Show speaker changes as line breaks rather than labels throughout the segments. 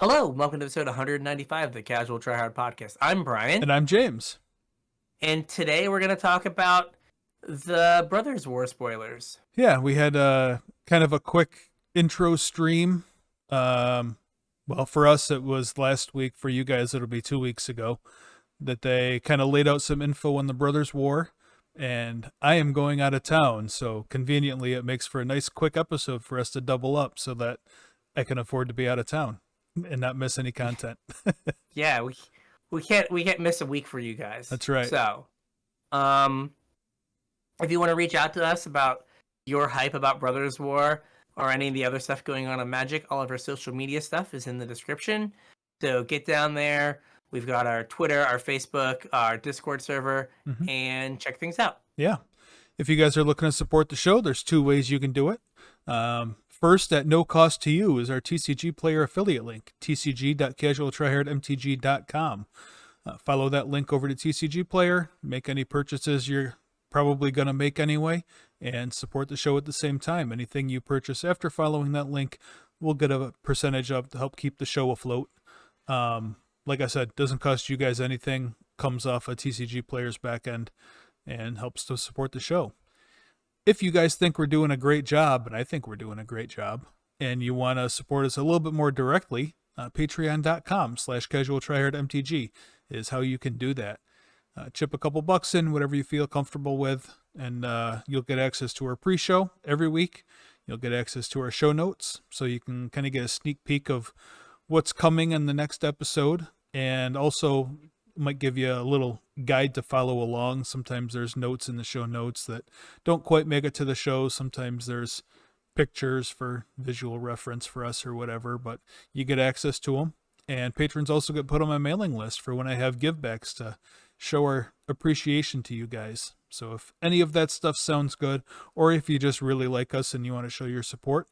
Hello, welcome to episode 195 of the Casual Tryhard Podcast. I'm Brian,
And I'm James.
and today we're going to talk about the Brothers War spoilers.
Yeah, we had kind of a quick intro stream. Well, for us, it was last week. For you guys, it'll be 2 weeks ago that they kind of laid out some info on the Brothers War. And I am going out of town, so conveniently it makes for a nice quick episode for us to double up so that I can afford to be out of town and not miss any content.
Yeah, we can't miss a week for you guys.
That's right.
So, if you want to reach out to us about your hype about Brothers War or any of the other stuff going on in Magic, all of our social media stuff is in the description. So get down there. We've got our Twitter, our Facebook, our Discord server, and check things out.
Yeah. If you guys are looking to support the show, there's 2 ways you can do it. First, at no cost to you, is our TCG player affiliate link, tcg.CasualTryHardMTG.com. Follow that link over to TCG player, make any purchases you're probably going to make anyway, and support the show at the same time. Anything you purchase after following that link, we'll get a percentage of to help keep the show afloat. Like I said, doesn't cost you guys anything, comes off a TCG player's back end, and helps to support the show. If you guys think we're doing a great job, and I think we're doing a great job, and you want to support us a little bit more directly, patreon.com/CasualTryHardMTG is how you can do that. Chip a couple bucks in, whatever you feel comfortable with, and you'll get access to our pre-show every week. You'll get access to our show notes, so you can kind of get a sneak peek of what's coming in the next episode, and also might give you a little guide to follow along. Sometimes there's notes in the show notes that don't quite make it to the show. Sometimes there's pictures for visual reference for us or whatever, but you get access to them. And patrons also get put on my mailing list for when I have givebacks to show our appreciation to you guys. So if any of that stuff sounds good, or if you just really like us and you want to show your support,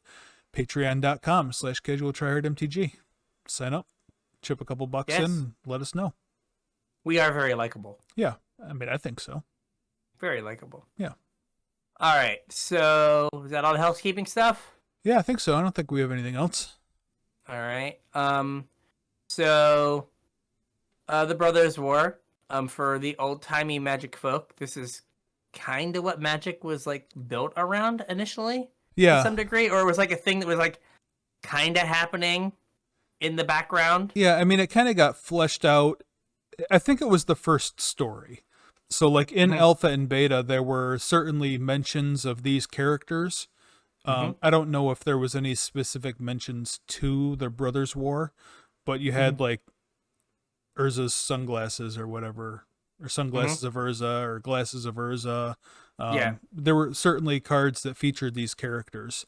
patreon.com/CasualTryHardMTG. Sign up, chip a couple bucks in, let us know.
We are very likable.
Yeah, I mean, I think so.
Very likable.
Yeah.
All right, so is that all the housekeeping stuff?
Yeah, I think so. I don't think we have anything else.
All right. So the Brothers War, for the old-timey Magic folk, this is kind of what Magic was like built around initially.
Yeah.
To some degree, or it was like a thing that was like kind of happening in the background.
Yeah, I mean, it kind of got fleshed out. I think it was the first story. So like in Alpha and Beta, there were certainly mentions of these characters. I don't know if there was any specific mentions to the Brothers War, but you had like Urza's sunglasses or whatever, or sunglasses of Erza or glasses of Erza. There were certainly cards that featured these characters.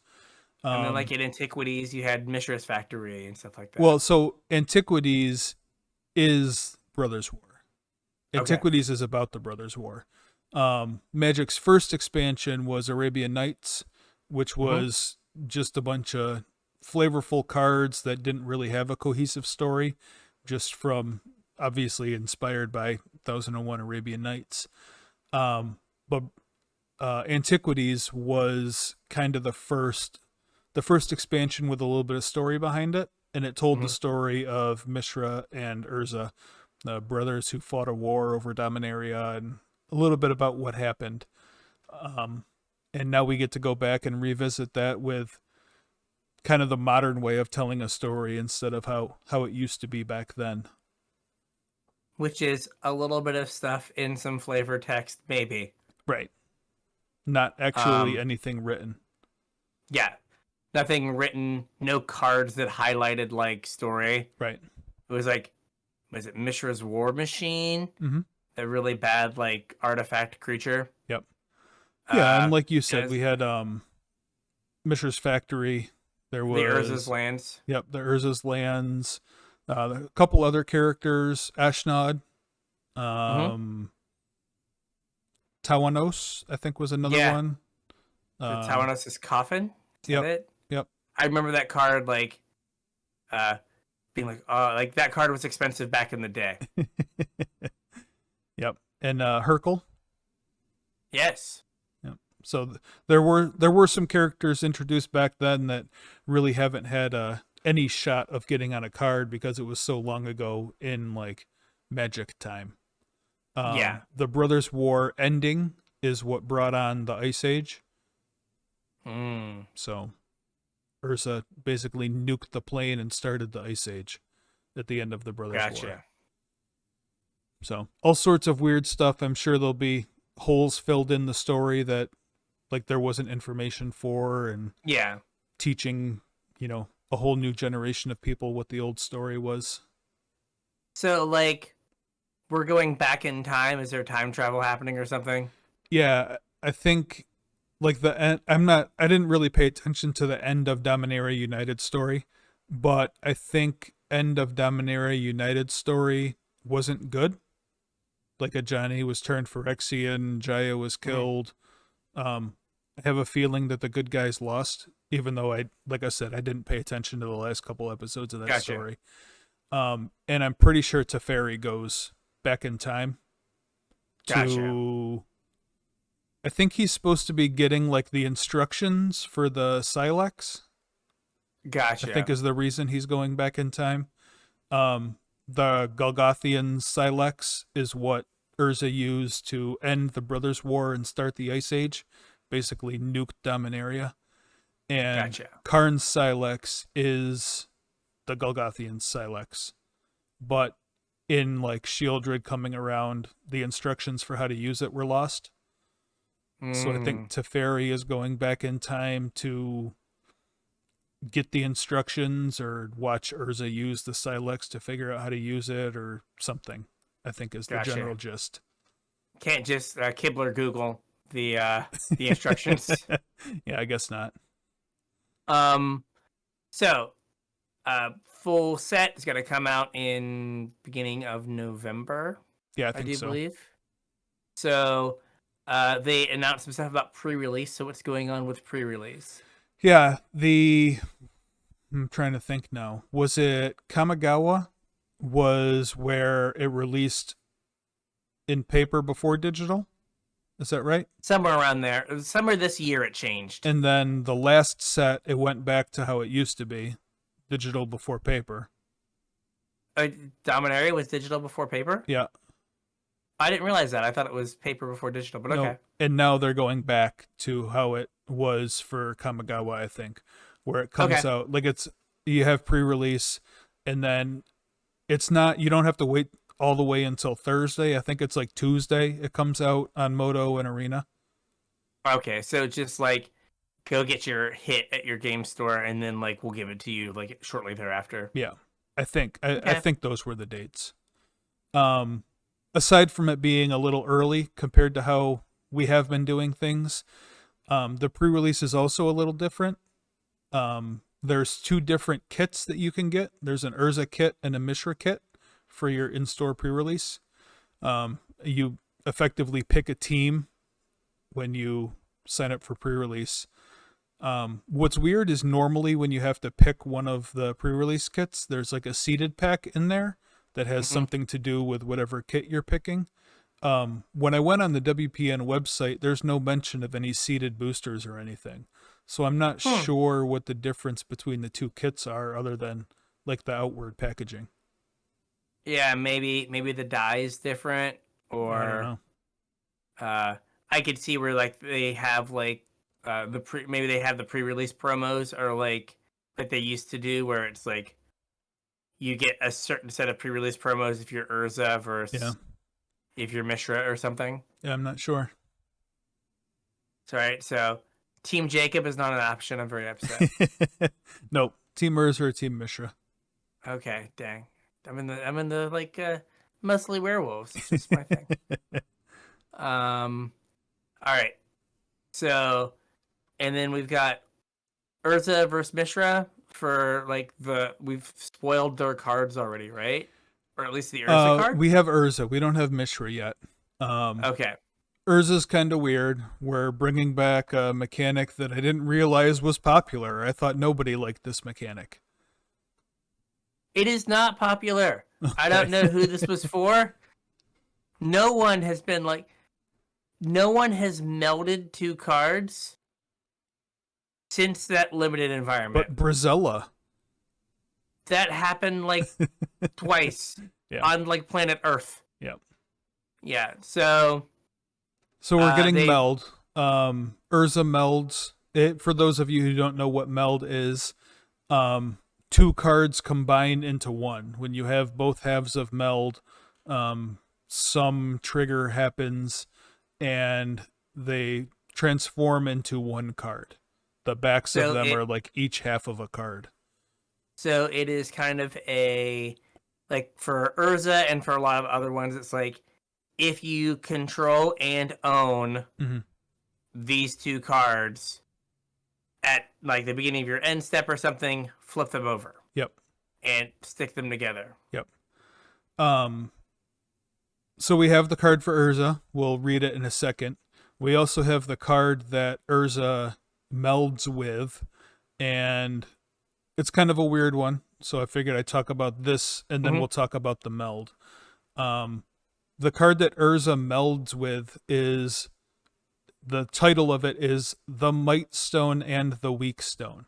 And then like in Antiquities, you had Mishras Foundry and stuff like that.
Well, so Antiquities is Brothers War. Antiquities is about the Brothers War. Magic's first expansion was Arabian Nights, which was just a bunch of flavorful cards that didn't really have a cohesive story, just from obviously inspired by 1001 Arabian Nights. But Antiquities was kind of the first expansion with a little bit of story behind it, and it told the story of Mishra and Urza, the brothers who fought a war over Dominaria, and a little bit about what happened. And now we get to go back and revisit that with kind of the modern way of telling a story instead of how it used to be back then.
Which is a little bit of stuff in some flavor text, maybe.
Right. Not actually anything written.
Yeah. Nothing written, no cards that highlighted like story.
Right.
It was like, was it Mishra's War Machine? A really bad like artifact creature.
Yep. Yeah, and like you said, we had Mishras Factory. There was
the Urza's Lands.
Yep, the Urza's Lands. A couple other characters, Ashnod. Tawanos, I think, was another one.
The Tawanos' Coffin.
Yep.
I remember that card like being like, oh, like that card was expensive back in the day.
Yep. And Hercule.
Yes.
Yep. So there were some characters introduced back then that really haven't had a any shot of getting on a card because it was so long ago in like Magic time. The Brothers' War ending is what brought on the Ice Age. So Ursa basically nuked the plane and started the Ice Age at the end of the Brothers' War. So all sorts of weird stuff. I'm sure there'll be holes filled in the story that like there wasn't information for, and teaching, a whole new generation of people what the old story was.
So like we're going back in time. Is there time travel happening or something?
Yeah, I think like the end, I didn't really pay attention to the end of Dominaria United story, but I think end of Dominaria United story wasn't good. Like Ajani was turned Phyrexian, Jaya was killed. I have a feeling that the good guys lost, even though like I said, I didn't pay attention to the last couple episodes of that story. And I'm pretty sure Teferi goes back in time to I think he's supposed to be getting like the instructions for the Silex. I think is the reason he's going back in time. The Golgothian Silex is what Erza used to end the Brothers' War and start the Ice Age, basically nuked Dominaria. And Karn's Silex is the Golgothian Silex. But in like Shieldred coming around, the instructions for how to use it were lost. So I think Teferi is going back in time to get the instructions or watch Erza use the Silex to figure out how to use it or something, I think is the general gist.
Can't just Kibler Google the instructions.
Yeah, I guess not.
So full set is going to come out in beginning of November.
Yeah, I think so.
Believe. So they announced some stuff about pre-release. So what's going on with pre-release?
Yeah, I'm trying to think now. Was it Kamigawa was where it released in paper before digital? Is that right?
Somewhere around there. Somewhere this year it changed.
And then the last set, it went back to how it used to be, digital before paper.
Dominaria was digital before paper?
Yeah.
I didn't realize that. I thought it was paper before digital, but okay.
And now they're going back to how it was for Kamigawa, I think, where it comes out. Like you have pre-release, and then it's not, you don't have to wait all the way until Thursday. I think it's like Tuesday it comes out on Moto and Arena.
Okay, so just like go get your hit at your game store, and then like we'll give it to you like shortly thereafter.
Yeah, I think I think those were the dates. Aside from it being a little early compared to how we have been doing things, the pre-release is also a little different. There's 2 different kits that you can get. There's an Erza kit and a Mishra kit for your in-store pre-release. You effectively pick a team when you sign up for pre-release. What's weird is normally when you have to pick one of the pre-release kits, there's like a seeded pack in there that has something to do with whatever kit you're picking. When I went on the WPN website, there's no mention of any seeded boosters or anything. So I'm not sure what the difference between the 2 kits are other than like the outward packaging.
Yeah, maybe the die is different, or
I don't
know. I could see where like they have like maybe they have the pre-release promos, or like they used to do, where it's like you get a certain set of pre-release promos if you're Urza versus if you're Mishra or something.
Yeah, I'm not sure.
It's all right. So Team Jacob is not an option. I'm very upset.
Nope. Team Urza or Team Mishra.
Okay, dang. I'm in the like mostly werewolves. It's just my thing. All right. So, and then we've got Erza versus Mishra for like we've spoiled their cards already, right? Or at least the Ursa card?
We have Erza. We don't have Mishra yet.
Okay.
Urza's kind of weird. We're bringing back a mechanic that I didn't realize was popular. I thought nobody liked this mechanic.
It is not popular. Okay. I don't know who this was for. No one has melded 2 cards since that limited environment.
But Brazella.
that happened like twice
Yeah.
on like planet Earth.
Yep.
Yeah. So
we're getting
they
meld. Ursa melds. For those of you who don't know what meld is, two cards combine into one. When you have both halves of meld, some trigger happens and they transform into one card. The backs of them are like each half of a card.
So it is kind of a, like for Urza and for a lot of other ones, it's like if you control and own these two cards at like the beginning of your end step or something, flip them over.
Yep.
And stick them together.
Yep. So we have the card for Urza. We'll read it in a second. We also have the card that Urza melds with, and it's kind of a weird one. So I figured I'd talk about this, and then we'll talk about the meld. The card that Urza melds with is, the title of it is The Might Stone and the Weak Stone,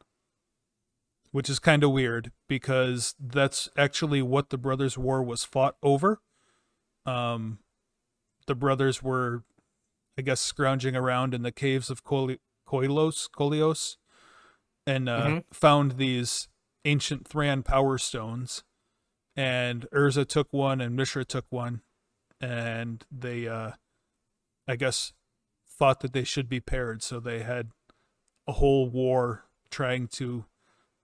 which is kind of weird because that's actually what the Brothers' War was fought over. The brothers were, I guess, scrounging around in the caves of Koilos, and found these ancient Thran power stones. And Erza took one, and Mishra took one, and they, I guess, thought that they should be paired. So they had a whole war trying to,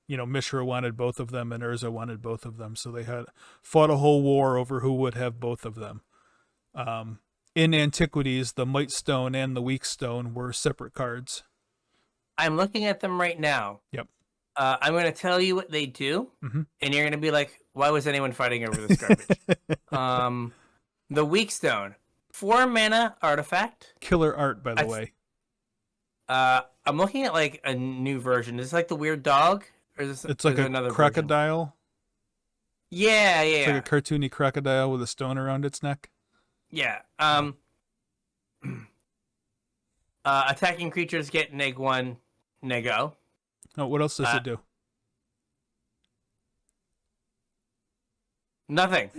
Mishra wanted both of them, and Erza wanted both of them. So they had fought a whole war over who would have both of them. In Antiquities, the Might Stone and the Weak Stone were separate cards.
I'm looking at them right now.
Yep.
I'm going to tell you what they do, and you're going to be like, why was anyone fighting over this garbage? The Weak Stone, 4 mana artifact.
Killer art, by the way.
I'm looking at like a new version. Is this like the weird dog? Or is this,
it's like
another
crocodile.
Version? Yeah.
It's like a cartoony crocodile with a stone around its neck.
Yeah. Attacking creatures get -1, -0.
Oh, what else does it do?
Nothing.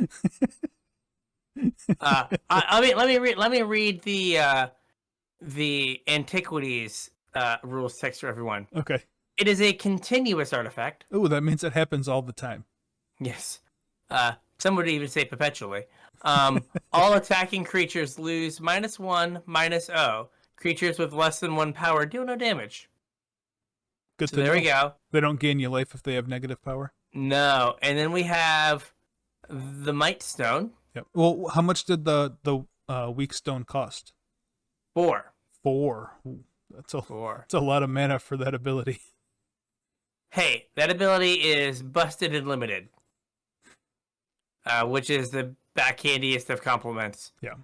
Let me read the Antiquities rules text for everyone.
Okay.
It is a continuous artifact.
Oh, that means it happens all the time.
Yes. Some would even say perpetually. All attacking creatures lose -1, -0. Creatures with less than 1 power do no damage.
Good
so there we go.
They don't gain you life if they have negative power?
No. And then we have the Might Stone.
Yep. Well, how much did the Weak Stone cost?
4.
4. Ooh, that's a
4.
That's a lot of mana for that ability.
Hey, that ability is busted and limited. Which is the backhandiest of compliments.
Yeah.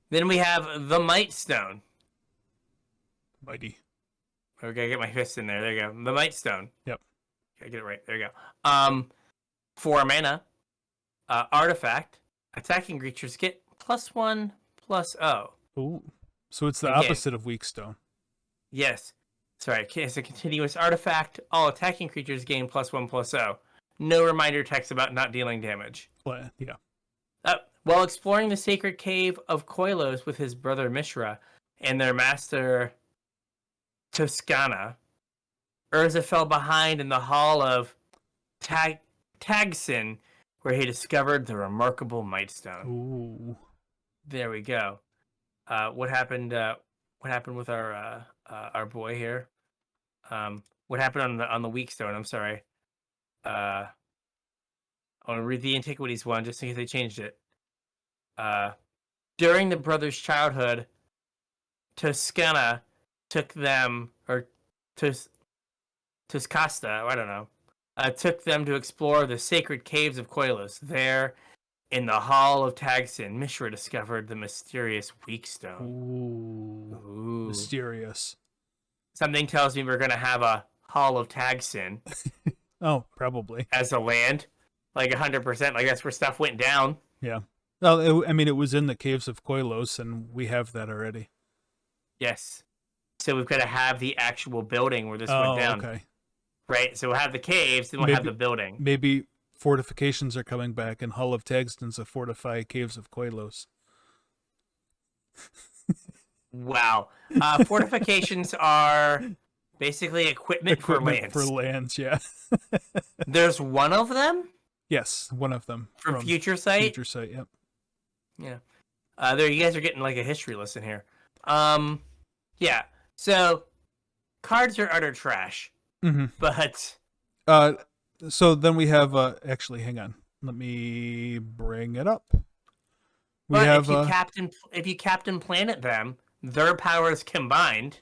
Then we have the Might Stone.
Mighty.
I gotta get my fist in there. There you go. The Might Stone.
Yep.
Gotta get it right. There you go. 4 mana. Artifact. Attacking creatures get +1/+0.
Ooh. So it's the opposite of Weak Stone.
Yes. Sorry. It's a continuous artifact. All attacking creatures gain +1/+0. No reminder text about not dealing damage.
Well, yeah.
While exploring the sacred cave of Coilos with his brother Mishra and their master Toscana, Erza fell behind in the hall of Tagsin, where he discovered the remarkable Might Stone.
Ooh.
There we go. What happened? What happened with our boy here? What happened on the Weak Stone? I'm sorry. I want to read the Antiquities one just in case they changed it. During the brothers' childhood, Toscana took them, or Toscasta, I don't know, took them to explore the sacred caves of Coilos. There, in the Hall of Tagsin, Mishra discovered the mysterious Weak Stone.
Ooh. Mysterious.
Something tells me we're going to have a Hall of Tagsin.
Oh, probably.
As a land. Like 100%. Like that's where stuff went down.
Yeah. Well, it was in the caves of Coilos, and we have that already.
Yes. So we've got to have the actual building where this went down.
Okay.
right? So we'll have the caves, then we'll have the building.
Maybe fortifications are coming back, and Hull of Tagston's a fortify caves of Koilos.
Wow. Fortifications are basically equipment for lands.
For lands, yeah.
There's one of them?
Yes, one of them.
From Future Sight?
Future Sight, yep.
Yeah. There, you guys are getting like a history lesson here. Yeah. So, cards are utter trash.
Mm-hmm.
But...
so then we have... actually, hang on. Let me bring it up.
If you Captain Planet them, their powers combined...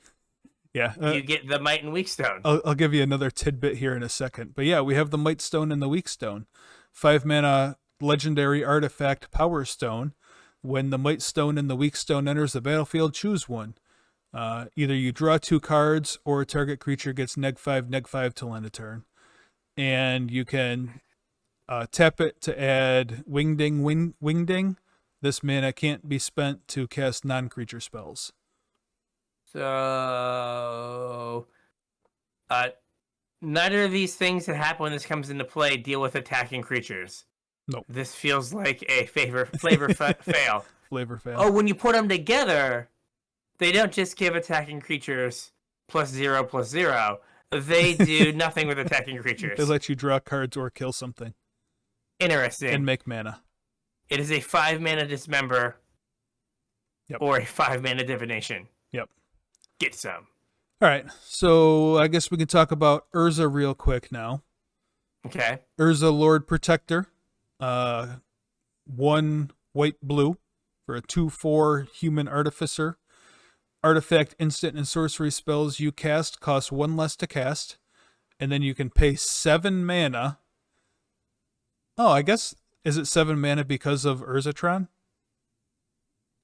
Yeah,
you get the Might and Weak Stone.
I'll give you another tidbit here in a second. But yeah, we have the Might Stone and the Weak Stone. 5 mana legendary artifact Power Stone. When the Might Stone and the Weak Stone enters the battlefield, choose one. Either you draw 2 cards, or a target creature gets -5/-5 till end of turn. And you can tap it to add Wingding. This mana can't be spent to cast non-creature spells.
So, neither of these things that happen when this comes into play deal with attacking creatures.
Nope.
This feels like a flavor fail.
Flavor fail.
Oh, when you put them together, they don't just give attacking creatures +0/+0. They do nothing with attacking creatures.
They let you draw cards or kill something.
Interesting.
And make mana.
It is a 5 mana Dismember.
Yep.
Or a 5 mana Divination.
Yep.
Get some.
All right, so I guess we can talk about Urza real quick now.
Okay.
Urza Lord Protector. 1 white-blue for a 2/4 human artificer. Artifact, instant, and sorcery spells you cast cost 1 less to cast. And then you can pay 7 mana. Oh, I guess, is it 7 mana because of Urzatron?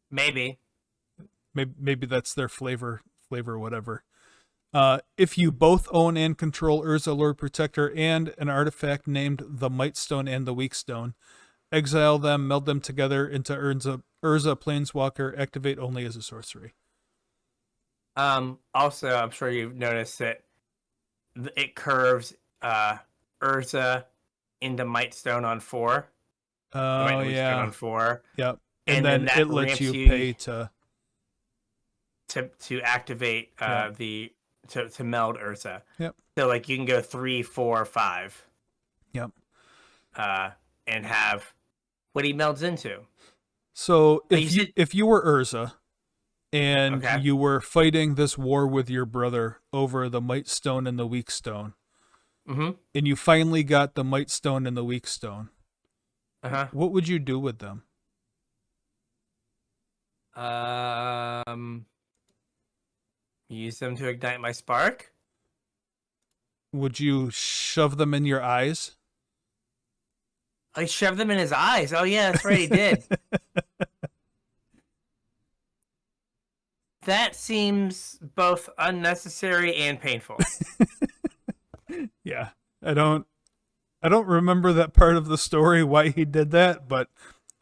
Maybe.
Maybe that's their flavor, whatever. If you both own and control Urza Lord Protector and an artifact named the Might Stone and the Weak Stone, exile them, meld them together into Urza Planeswalker, activate only as a sorcery.
Also, I'm sure you've noticed that it curves Urza into Might Stone on 4.
Oh, yeah.
Stone on 4.
Yep. And then it lets you pay to
activate to meld Ursa.
Yep.
So like you can go 3, 4, 5.
Yep.
And have what he melds into.
So if you were Urza and
Okay.
you were fighting this war with your brother over the Might Stone and the Weak Stone,
mm-hmm.
and you finally got the Might Stone and the Weak Stone,
uh-huh.
What would you do with them?
Use them to ignite my spark.
Would you shove them in your eyes?
I shoved them in his eyes. Oh yeah, that's right, he did. That seems both unnecessary and painful.
Yeah, I don't remember that part of the story why he did that, but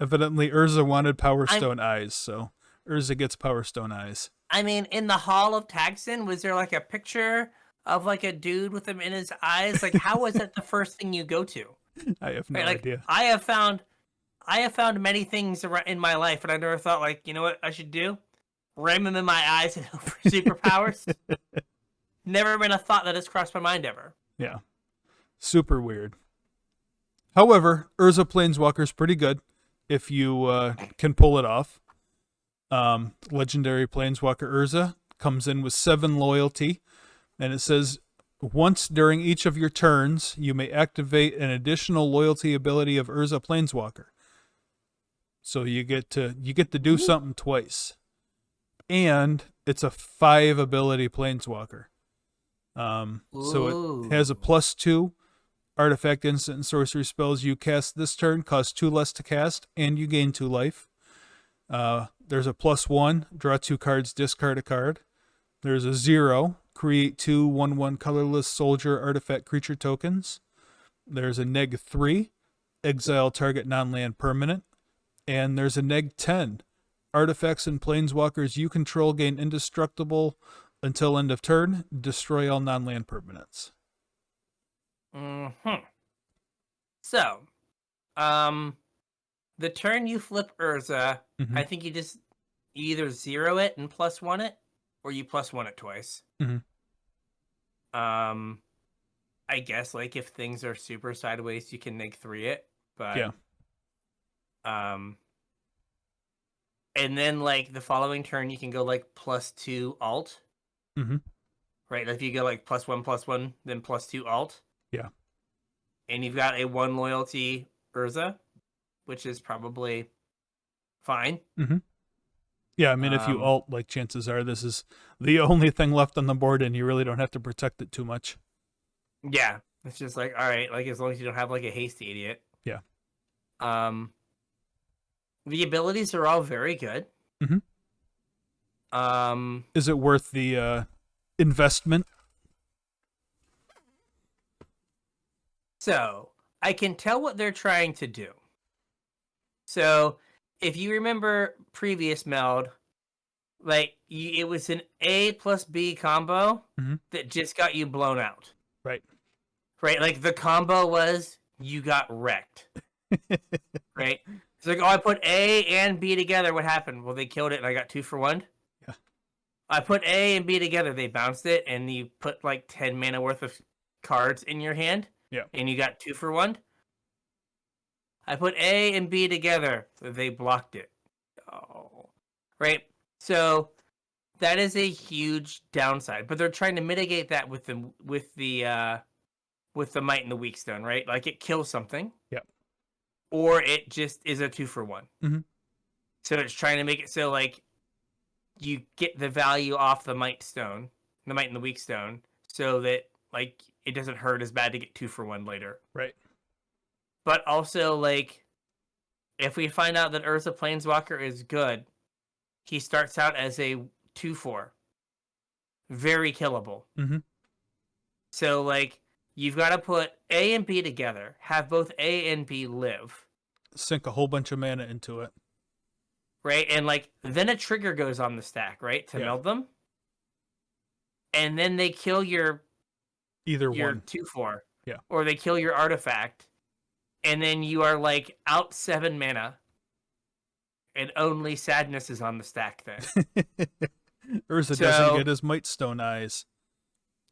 evidently Urza wanted Power Stone eyes, so Urza gets Power Stone eyes.
I mean, in the Hall of Tagston, was there like a picture of like a dude with them in his eyes? Like, how was that the first thing you go to?
I have no idea.
I have found many things in my life, and I never thought, like, you know what I should do? Ram them in my eyes and hope for superpowers. Never been a thought that has crossed my mind ever.
Yeah, super weird. However, Urza Planeswalker's pretty good if you can pull it off. Legendary Planeswalker Urza comes in with 7 loyalty, and it says once during each of your turns, you may activate an additional loyalty ability of Urza Planeswalker. So you get to do something twice, and it's a 5 ability Planeswalker. So it has a +2 artifact, instant, and sorcery spells you cast this turn cost 2 less to cast, and you gain 2 life. There's a +1, draw 2 cards, discard a card. There's a 0, create 2 1/1 colorless soldier artifact creature tokens. There's a -3, exile target non-land permanent. And there's a -10, artifacts and planeswalkers you control gain indestructible until end of turn, destroy all non-land permanents.
So, the turn you flip Urza,
Mhm.
I think you either 0 it and +1 it, or you +1 it twice.
Mhm.
I guess like if things are super sideways, you can -3 it, but
Yeah.
um, and then like the following turn, you can go like +2 alt,
Mhm.
right? Like if you go like +1/+1, then +2 alt,
Yeah.
and you've got a 1 loyalty Urza, which is probably fine.
Mhm. Yeah, I mean, if you alt, like, chances are this is the only thing left on the board, and you really don't have to protect it too much.
Yeah, it's just like, all right, like as long as you don't have like a hasty idiot.
Yeah.
Um, the abilities are all very good.
Mhm. Is it worth the investment?
So I can tell what they're trying to do. So if you remember previous meld, like it was an A plus B combo
Mhm.
that just got you blown out.
Right.
Right? Like the combo was you got wrecked. Right? It's like, oh, I put A and B together. What happened? Well, they killed it and I got 2 for 1.
Yeah.
I put A and B together. They bounced it and you put like 10 mana worth of cards in your hand.
Yeah.
And you got 2 for 1. I put A and B together. So they blocked it. Oh. Right? So that is a huge downside. But they're trying to mitigate that with the might and the weak stone, right? Like it kills something.
Yeah.
Or it just is a 2 for 1.
Mhm.
So it's trying to make it so like you get the value off the might and the weak stone, so that like it doesn't hurt as bad to get 2 for 1 later.
Right.
But also like if we find out that Ursa Planeswalker is good, he starts out as a 2/4, very killable.
Mhm.
So like you've got to put A and B together, have both A and B live,
Sink a whole bunch of mana into it.
right? And like then a trigger goes on the stack, right, to meld them, and then they kill your
Either one.
2/4,
Yeah.
or they kill your artifact, and then you are like out 7 mana, and only sadness is on the stack then.
Urza
So,
doesn't get his might stone eyes.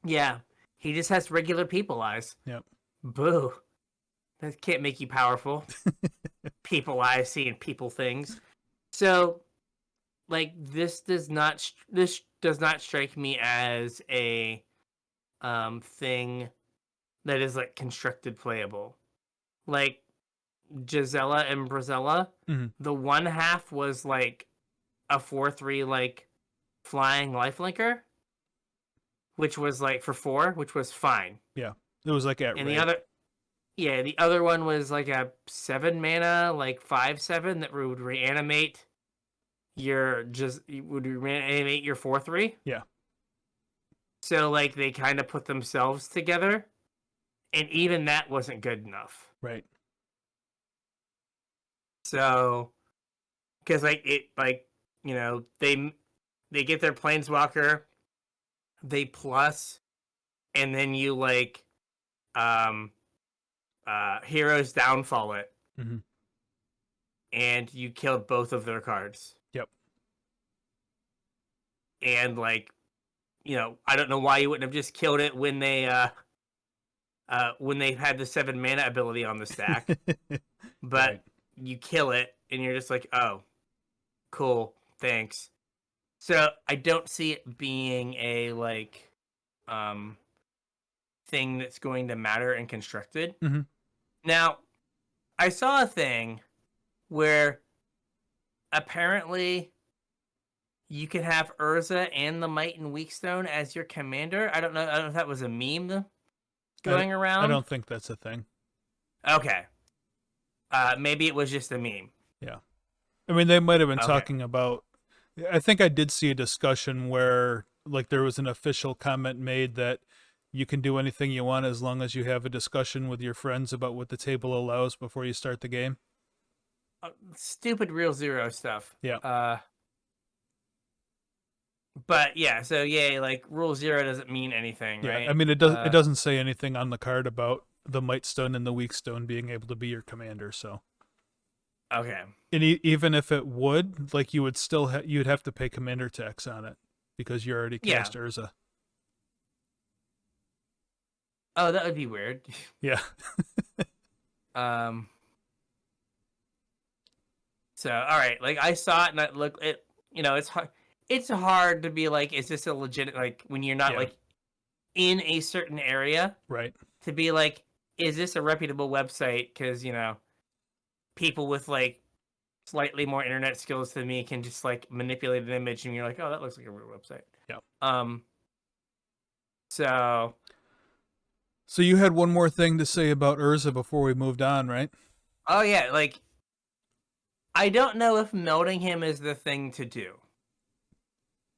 yeah, he just has regular people eyes.
Yep.
Boo. That can't make you powerful. People eyes seeing people things. So, like this does not strike me as a thing that is like constructed playable. Like Gisela and Brazella, the one half was like a 4/3 like flying lifelinker, which was like for 4, which was fine.
Yeah. It was like at
And
rate.
the other one was like a 7 mana, like 5/7 that would reanimate your 4/3.
Yeah.
So like they kind of put themselves together, and even that wasn't good enough.
Right.
So, because like they get their planeswalker, they plus, and then you like heroes downfall it, and you killed both of their cards.
Yep.
And like, I don't know why you wouldn't have just killed it when they had the 7 mana ability on the stack, but
Right.
you kill it, and you're just like, oh, cool, thanks. So I don't see it being a like thing that's going to matter in constructed. Now, I saw a thing where apparently you can have Urza and the Might and Weakstone as your commander. I don't know if that was a meme going around.
I don't think that's a thing.
Okay. Maybe it was just a meme.
Yeah. I mean, they might have been talking about... I think I did see a discussion where like there was an official comment made that you can do anything you want as long as you have a discussion with your friends about what the table allows before you start the game.
Stupid Real Zero stuff.
Yeah.
But yeah, so yeah, like Rule 0 doesn't mean anything,
Yeah.
right?
I mean, it doesn't say anything on the card about the Might Stone and the Weak Stone being able to be your commander. So
Okay.
and even if it would, like, you would still you'd have to pay commander tax on it because you already cast Urza.
Oh, that would be weird.
Yeah.
So all right, like I saw it and it's hard. It's hard to be like, is this a legit, like when you're not like in a certain area,
right?
To be like, is this a reputable website? Because people with like slightly more internet skills than me can just like manipulate an image, and you're like, oh, that looks like a real website.
Yeah. So you had one more thing to say about Urza before we moved on, right?
Oh yeah, like I don't know if melding him is the thing to do.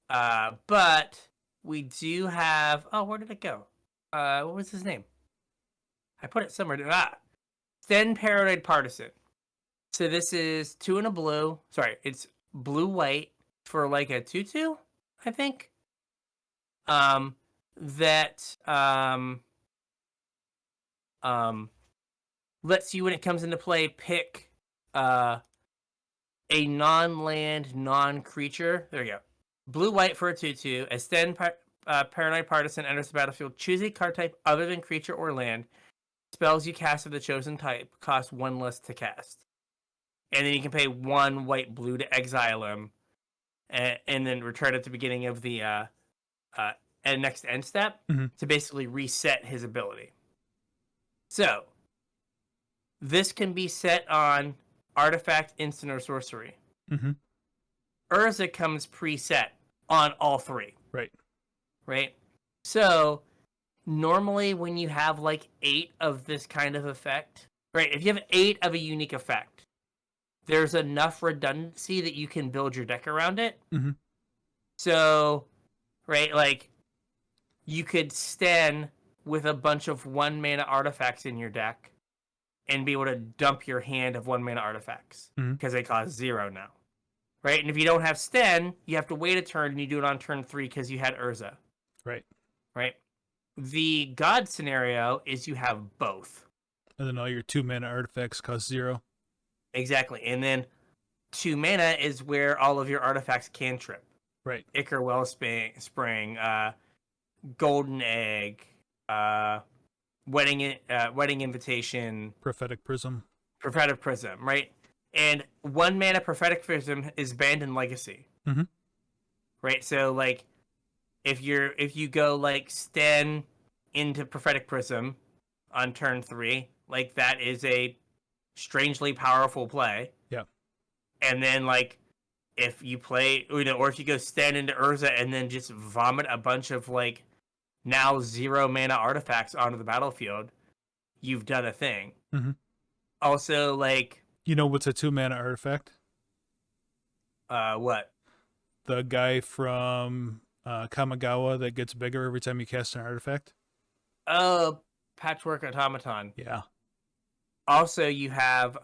But we do have. Oh, where did it go? What was his name? I put it somewhere. Thin Paranoid Partisan. So this is 2 and a blue. Sorry, it's blue-white for like a 2/2, I think. That lets you, when it comes into play, pick a non-land, non-creature. There you go. Blue-white for a 2/2. As Thin Paranoid Partisan enters the battlefield, choose a card type other than creature or land. Spells you cast of the chosen type cost 1 less to cast. And then you can pay 1 white-blue to exile him, and then return at the beginning of the next end step to basically reset his ability. So, this can be set on artifact, instant, or sorcery. Urza comes preset on all 3. Right? So, normally when you have like 8 of this kind of effect, right? If you have 8 of a unique effect, there's enough redundancy that you can build your deck around it. So, right, like you could stand with a bunch of 1 mana artifacts in your deck and be able to dump your hand of 1 mana artifacts because they cost 0 now. Right? And if you don't have Sten, you have to wait a turn and you do it on turn 3 because you had Urza. Right? The God scenario is you have both.
And then all your 2 mana artifacts cost 0.
Exactly. And then 2 mana is where all of your artifacts cantrip.
Right.
Ichor Wellspring, Golden Egg, Wedding Invitation,
Prophetic Prism,
right? And 1 mana Prophetic Prism is banned in Legacy. Right? So like if you go like Sten into Prophetic Prism on turn 3, like that is a strangely powerful play.
Yeah.
And then like if you play, or if you go Sten into Urza and then just vomit a bunch of like now 0 mana artifacts onto the battlefield, you've done a thing. Also, like,
you know what's a 2 mana artifact?
What?
The guy from Kamigawa that gets bigger every time you cast an artifact.
Oh, Patchwork Automaton.
Yeah.
Also, you have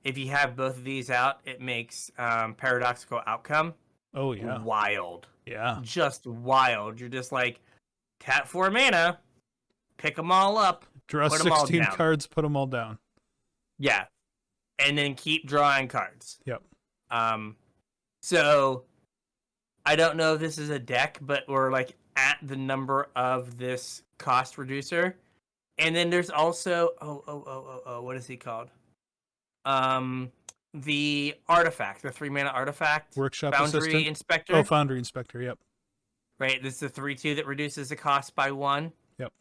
if you have both of these out, it makes Paradoxical Outcome.
Oh yeah.
Wild.
Yeah.
Just wild. You're just like, tap 4 mana, pick them all up,
draw 16 cards, put them all down.
Yeah. And then keep drawing cards.
Yep.
So I don't know if this is a deck, but we're like at the number of this cost reducer. And then there's also what is he called? The artifact, the 3 mana artifact.
Workshop
Foundry
Assistant?
Inspector.
Oh, Foundry Inspector, yep.
Right, this is the 3/2 that reduces the cost by 1.
Yep.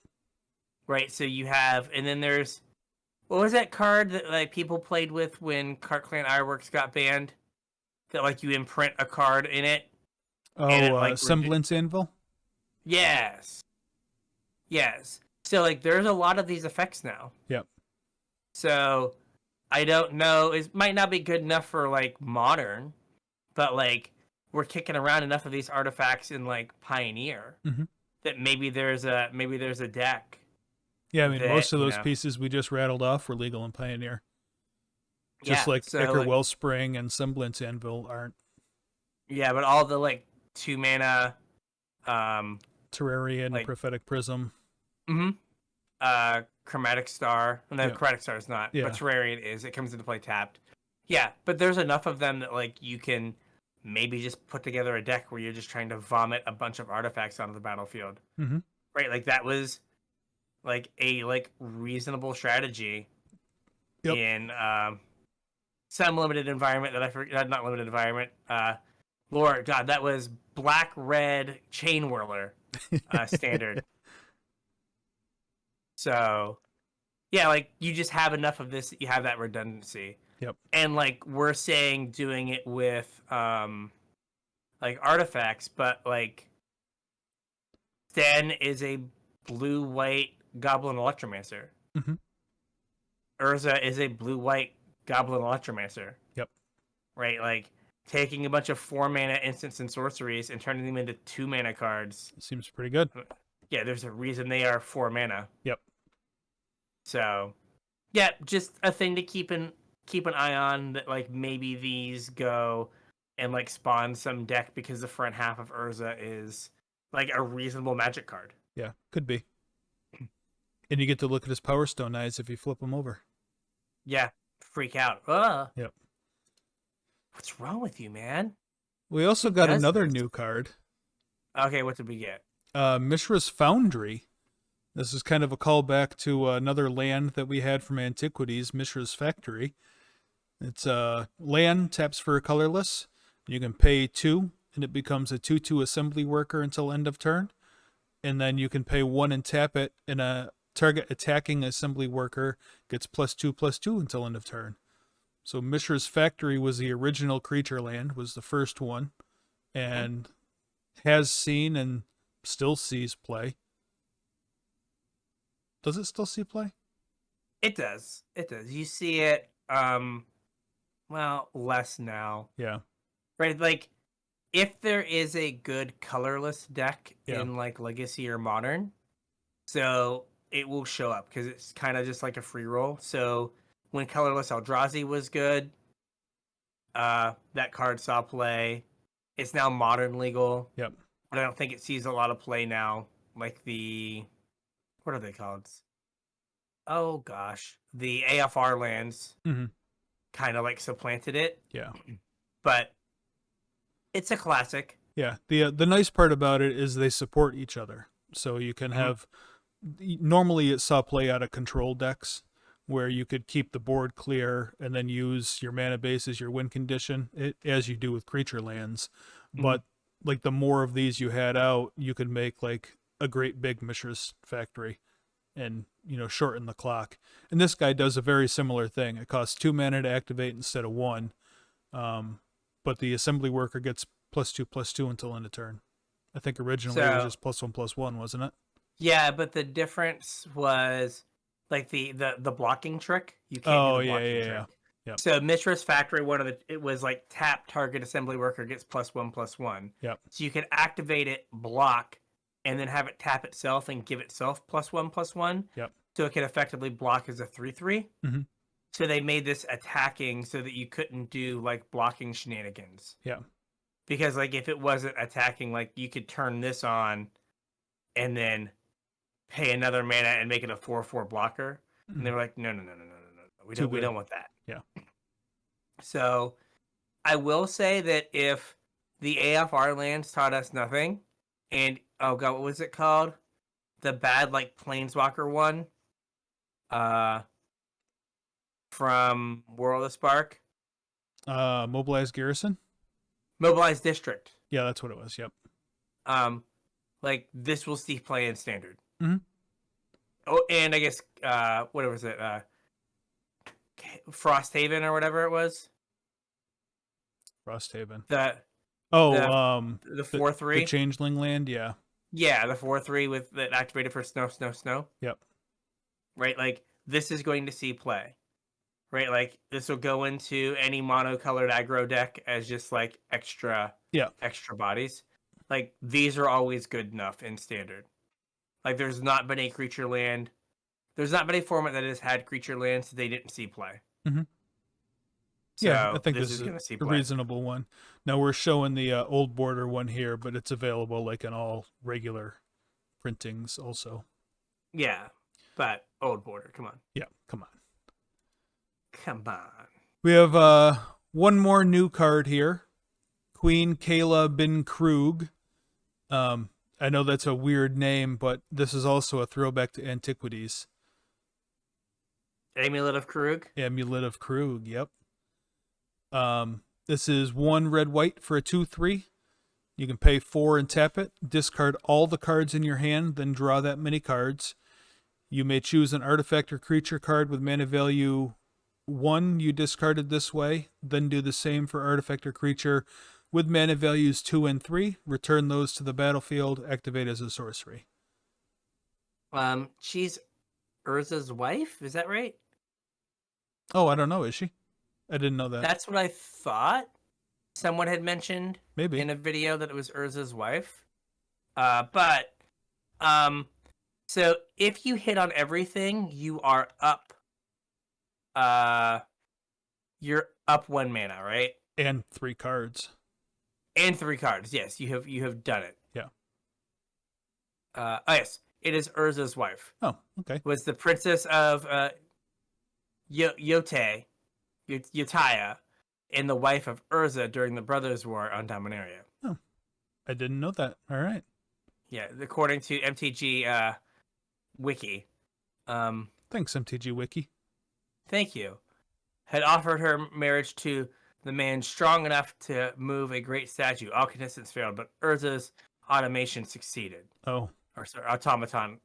Right, so you have, and then there's, what was that card that like people played with when Cart Clan Ironworks got banned? That like you imprint a card in it.
Oh,
it, like,
Semblance Anvil?
Yes. So like there's a lot of these effects now.
Yep.
So I don't know, it might not be good enough for like Modern, but like we're kicking around enough of these artifacts in like Pioneer that maybe there's a deck.
Yeah, I mean, most of those pieces we just rattled off were legal in Pioneer. Just like Ichor Wellspring and Semblance Anvil aren't.
Yeah, but all the like 2 mana
Terrarian,
like,
Prophetic Prism.
Chromatic Star. No,
Yeah.
Chromatic Star is not,
Yeah.
but Terrarian is. It comes into play tapped. Yeah, but there's enough of them that like you can maybe just put together a deck where you're just trying to vomit a bunch of artifacts onto the battlefield.
Mm-hmm.
Right, like that was like a like reasonable strategy
Yep.
in some limited environment that I forgot, not limited environment. Lord God, that was black red chain whirler standard. So yeah, like you just have enough of this that you have that redundancy.
Yep.
And like we're saying doing it with like artifacts, but like Sten is a blue white goblin electromancer.
Mm-hmm.
Urza is a blue white goblin electromancer.
Yep.
Right? Like taking a bunch of 4-mana instants and sorceries and turning them into 2-mana cards.
Seems pretty good.
Yeah, there's a reason they are 4 mana.
Yep.
So yeah, just a thing to keep an eye on, that like maybe these go and like spawn some deck because the front half of Urza is like a reasonable Magic card.
Yeah, could be. And you get to look at his Power Stone eyes if you flip them over.
Yeah, freak out.
Yep.
What's wrong with you, man?
We also got
does
another
this?
new card.
Okay, what did we get?
Mishras Foundry. This is kind of a callback to another land that we had from Antiquities, Mishras Factory. It's land, taps for a colorless. You can pay 2, and it becomes a 2/2 assembly worker until end of turn. And then you can pay 1 and tap it, and a target attacking assembly worker gets +2/+2 until end of turn. So Mishra's Factory was the original creature land, was the first one, and has seen and still sees play. Does it still see play?
It does. It does. You see it well, less now.
Yeah.
Right? Like if there is a good colorless deck
Yeah.
in like Legacy or Modern, so it will show up because it's kind of just like a free roll. So when colorless Eldrazi was good, that card saw play. It's now Modern legal.
Yep.
But I don't think it sees a lot of play now. Like what are they called? Oh gosh, the AFR lands
Mm-hmm.
kind of like supplanted it.
Yeah.
But it's a classic.
Yeah. The nice part about it is they support each other. So you can have normally it saw play out of control decks where you could keep the board clear and then use your mana base as your win condition, as you do with creature lands. But like the more of these you had out, you could make like a great big Mishra's Factory and, you know, shorten the clock. And this guy does a very similar thing. It costs 2 mana to activate instead of 1. But the assembly worker gets +2/+2 until end of turn. I think originally it was just +1/+1, wasn't it?
Yeah, but the difference was like the blocking trick. You can't do the blocking trick.
Yep.
So Mishra's Factory, it was like tap target assembly worker gets +1/+1.
Yep.
So you could activate it, block, and then have it tap itself and give itself +1/+1.
Yep.
So it could effectively block as a 3/3.
Mm-hmm.
So they made this attacking so that you couldn't do like blocking shenanigans.
Yeah.
Because like if it wasn't attacking, like you could turn this on and then pay another mana and make it a 4/4 blocker.
Mm-hmm.
And they were like, no. We don't want that.
Yeah.
So I will say that if the AFR lands taught us nothing, and oh god, what was it called? The bad like planeswalker one. From World of Spark.
Mobilized Garrison?
Mobilized District.
Yeah, that's what it was. Yep.
Like this will see play in Standard.
Mm-hmm.
Oh, and I guess what was it? Frosthaven or whatever it was.
Frosthaven.
The
4/3. The Changeling land, yeah.
Yeah, the 4/3 with that activated for snow.
Yep.
Right, like this is going to see play. Right, like this will go into any monocolored aggro deck as just like extra bodies. Like these are always good enough in Standard. Like there's not been a creature land. There's not been a format that has had creature lands that they didn't see play.
Mm-hmm.
So
yeah, I think
this
is
going to see
a
play.
reasonable one. Now we're showing the old border one here, but it's available like in all regular printings also.
Yeah. but old border. Come on.
Yeah, come on.
Come on.
We have one more new card here. Queen Kayla bin Krug. I know that's a weird name, but this is also a throwback to Antiquities.
Amulet of Krug.
Amulet of Krug, yep. This is 1 red-white for a 2/3. You can pay 4 and tap it. Discard all the cards in your hand, then draw that many cards. You may choose an artifact or creature card with mana value 1 you discarded this way. Then do the same for artifact or creature with mana values 2 and 3. Return those to the battlefield. Activate as a sorcery.
She's Urza's wife. Is that right?
Oh, I don't know. Is she? I didn't know that.
That's what I thought. Someone had mentioned
Maybe
in a video that it was Urza's wife. So if you hit on everything, you are up. You're up 1 mana, right?
And 3 cards.
And 3 cards. Yes, you have done it.
Yeah.
Yes, it is Urza's wife.
Oh, okay.
Was the princess of Yotaya, and the wife of Erza during the Brothers' War on Dominaria.
Oh, I didn't know that. All right.
Yeah, according to MTG Wiki.
Thanks, MTG Wiki.
Thank you. Had offered her marriage to the man strong enough to move a great statue. All contestants failed, but Urza's automation succeeded.
Oh.
Or sorry, automaton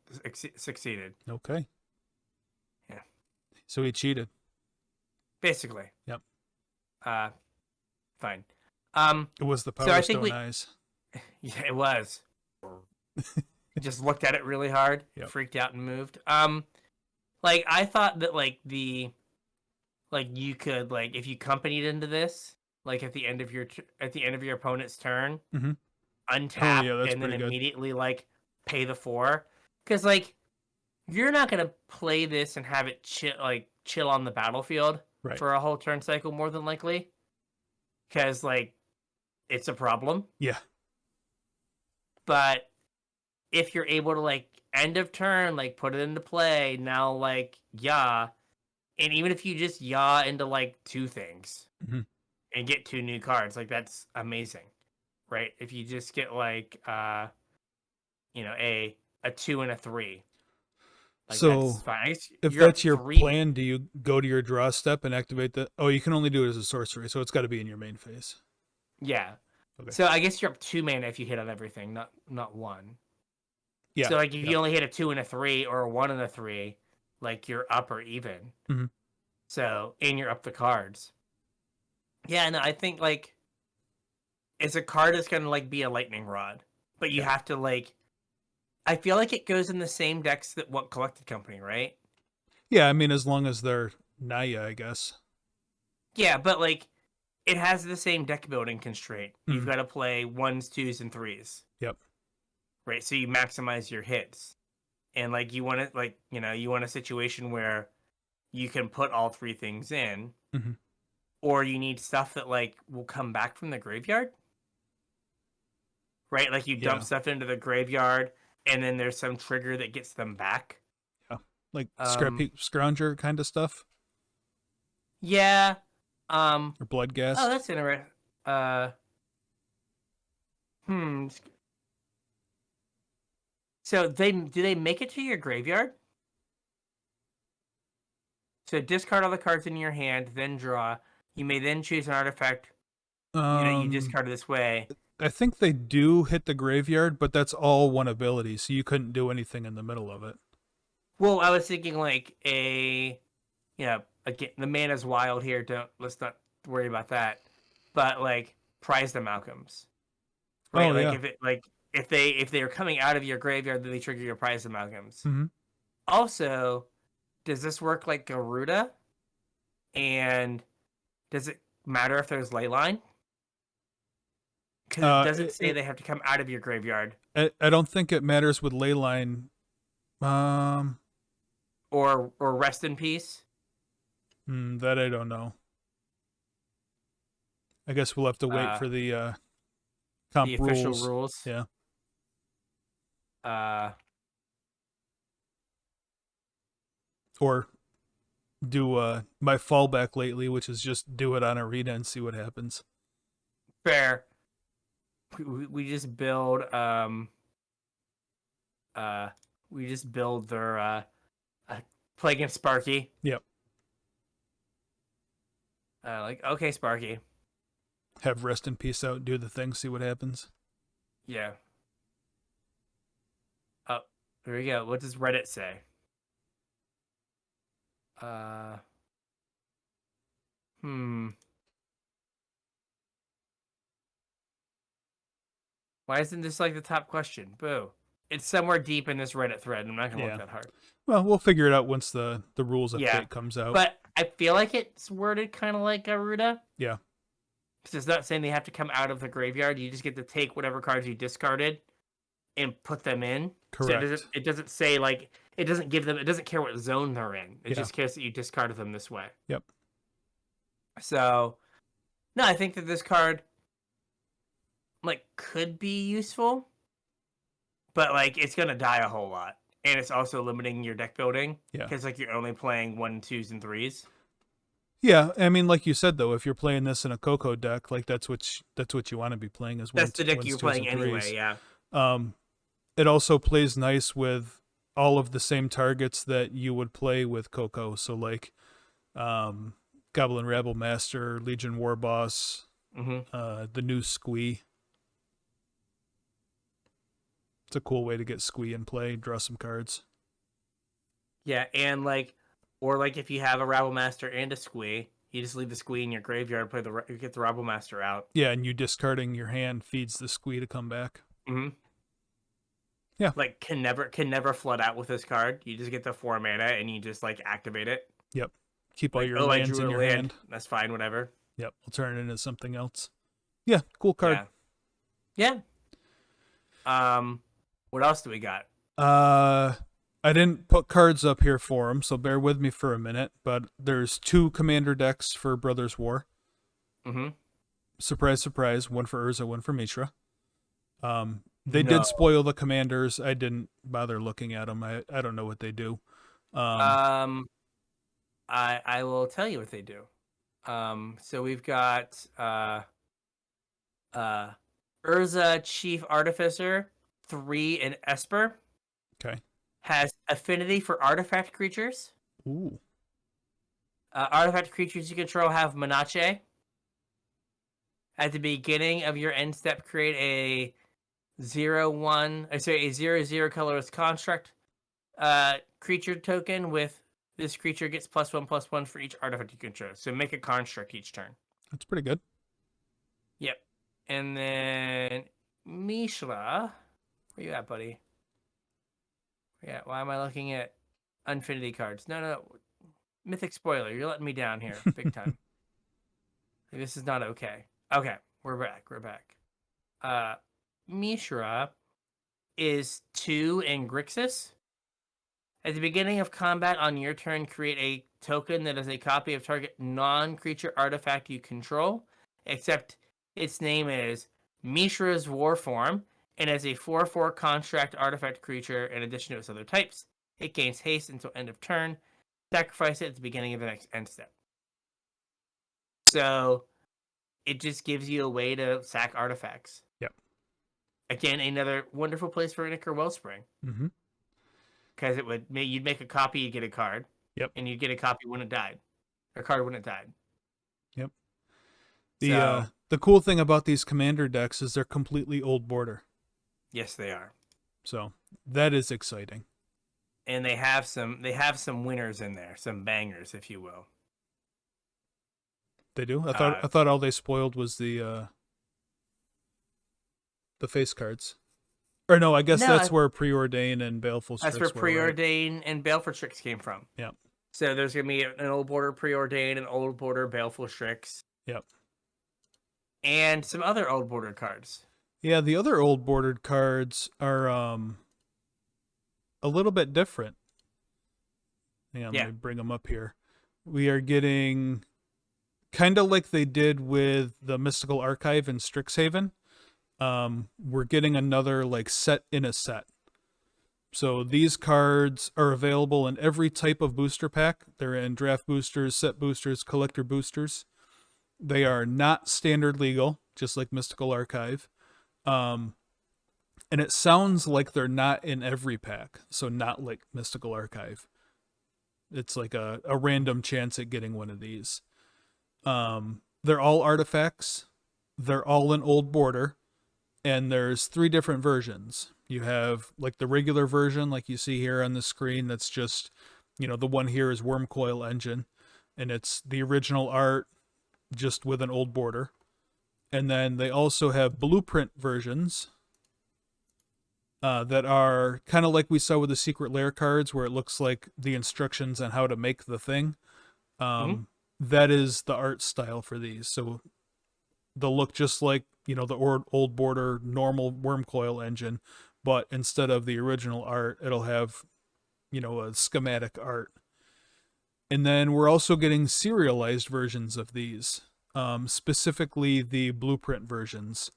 succeeded.
Okay.
Yeah.
So he cheated.
Basically.
Yep.
Fine.
It was the Power
so I think
Stone eyes.
Yeah, it was. Just looked at it really hard,
Yep.
freaked out, and moved. Like I thought that you could if you companied into this, like at the end of your opponent's turn,
Mhm.
untap
that's
and then
pretty good.
immediately pay the 4, because you're not gonna play this and have it chill on the battlefield
Right.
for a whole turn cycle more than likely, because it's a problem.
Yeah.
But if you're able to end of turn, put it into play now, and even if you just yaw into 2 things
Mhm.
and get 2 new cards, that's amazing, right? If you just get a 2 and a 3,
so
that's fine. I guess
if
you're
that's
up
your
3.
plan, do you go to your draw step and activate the? Oh, you can only do it as a sorcery, so it's got to be in your main phase.
Yeah.
Okay.
So I guess you're up 2 mana if you hit on everything, not 1.
Yeah.
So if you only hit a 2 and a 3 or a 1 and a 3, you're up or even.
Mhm.
So and you're up the cards. Yeah, no, I think it's a card that's gonna be a lightning rod, but you have to I feel like it goes in the same decks that what Collected Company, right?
Yeah, I mean, as long as they're Naya, I guess.
Yeah, but it has the same deck building constraint. You've
Mhm.
got to play 1s, 2s, and 3s.
Yep.
Right, so you maximize your hits, and you want it you want a situation where you can put all 3 things in,
Mhm.
or you need stuff that will come back from the graveyard. Right, you dump stuff into the graveyard, and then there's some trigger that gets them back.
Yeah, like Scrap Scrounger kind of stuff.
Yeah.
Or Blood Gas.
Oh, that's interesting. So do they make it to your graveyard? So discard all the cards in your hand, then draw. You may then choose an artifact you discard this way.
I think they do hit the graveyard, but that's all one ability, so you couldn't do anything in the middle of it.
Well, I was thinking again, the mana's wild here. Let's not worry about that. But prize the Malcolms. Right?
Oh, yeah.
If it if they are coming out of your graveyard, then they trigger your prize the Malcolms.
Mm-hmm.
Also, does this work like Garuda? And does it matter if there's Leyline? Because it doesn't say they have to come out of your graveyard.
I don't think it matters with Leyline.
Or Rest in Peace.
That I don't know. I guess we'll have to wait for the comp rules.
Official rules.
Yeah. Or do my fallback lately, which is just do it on arena and see what happens.
Fair. We just build their play against Sparky.
Yep.
Like, okay, Sparky.
Have rest in peace out, do the thing, see what happens.
Yeah. Oh, there we go. What does Reddit say? Why isn't this like the top question? Boo. It's somewhere deep in this Reddit thread. I'm not gonna look that hard.
Well, we'll figure it out once the rules update comes out.
But I feel like it's worded kind of like Garuda.
Yeah.
Because it's not saying they have to come out of the graveyard. You just get to take whatever cards you discarded and put them in.
Correct.
So it doesn't say like it doesn't care what zone they're in. It just cares that you discarded them this way.
Yep.
So no, I think that this card like could be useful, but like it's gonna die a whole lot. And it's also limiting your deck building.
Yeah.
Because like you're only playing 1, 2s, and 3s.
Yeah, I mean, like you said though, if you're playing this in a Coco deck, like that's what you want to be playing as well.
That's the deck you're playing anyway, yeah.
It also plays nice with all of the same targets that you would play with Coco. So like Goblin Rabble Master, Legion War Boss, the new Squee. It's a cool way to get Squee in play, draw some cards.
Yeah, and like, or like if you have a Rabble Master and a Squee, you just leave the Squee in your graveyard, get the Rabble Master out.
Yeah, and you discarding your hand feeds the Squee to come back. Yeah.
Like can never flood out with this card. You just get the 4 mana and you just like activate it.
Yep. Keep all your lands in your hand.
That's fine, whatever.
Yep. We'll turn it into something else. Yeah, cool card.
Yeah. What else do we got?
I didn't put cards up here for them, so bear with me for a minute. But there's 2 commander decks for Brothers War. Surprise, surprise. One for Urza, one for Mishra. They did spoil the commanders. I didn't bother looking at them. I don't know what they do.
I will tell you what they do. So we've got Erza Chief Artificer, 3 in Esper.
Okay.
Has affinity for artifact creatures.
Ooh.
Artifact creatures you control have Menace. At the beginning of your end step, create a 0/0 colorless construct creature token with this creature gets +1/+1 for each artifact you control. So make a construct each turn.
That's pretty good.
Yep. And then Mishra, where you at, buddy? Yeah, why am I looking at Infinity cards? No. Mythic spoiler, you're letting me down here, big time. This is not okay. Okay, we're back. Mishra is 2 in Grixis. At the beginning of combat on your turn, create a token that is a copy of target non-creature artifact you control, except its name is Mishra's War Form, and as a 4/4 construct artifact creature in addition to its other types. It gains haste until end of turn. Sacrifice it at the beginning of the next end step. So it just gives you a way to sack artifacts.
Yep.
Again, another wonderful place for Ichor Wellspring. Because you'd make a copy, you get a card.
Yep.
And you'd get a copy when it died. Or card when it died.
Yep. The cool thing about these commander decks is they're completely old border.
Yes, they are.
So that is exciting.
And they have some winners in there, some bangers, if you will.
They do? I thought all they spoiled was the face cards. Or no, I guess that's where Preordain and Baleful Strix
were. That's where Preordain
right?
and Baleful Strix came from.
Yeah.
So there's going to be an old border Preordain, an old border Baleful Strix.
Yep.
And some other old border cards.
Yeah, the other old bordered cards are a little bit different. Hang on, let me bring them up here. We are getting kind of like they did with the Mystical Archive in Strixhaven. We're getting another like set in a set. So these cards are available in every type of booster pack. They're in draft boosters, set boosters, collector boosters. They are not standard legal, just like Mystical Archive. And it sounds like they're not in every pack, so not like Mystical Archive. It's like a random chance at getting one of these. They're all artifacts. They're all in old border. And there's 3 different versions. You have like the regular version, like you see here on the screen. That's just, the one here is Worm Coil Engine. And it's the original art just with an old border. And then they also have blueprint versions that are kind of like we saw with the Secret Lair cards, where it looks like the instructions on how to make the thing. That is the art style for these. So they'll look just like, the old border normal Worm Coil Engine, but instead of the original art, it'll have, a schematic art. And then we're also getting serialized versions of these, specifically the blueprint versions.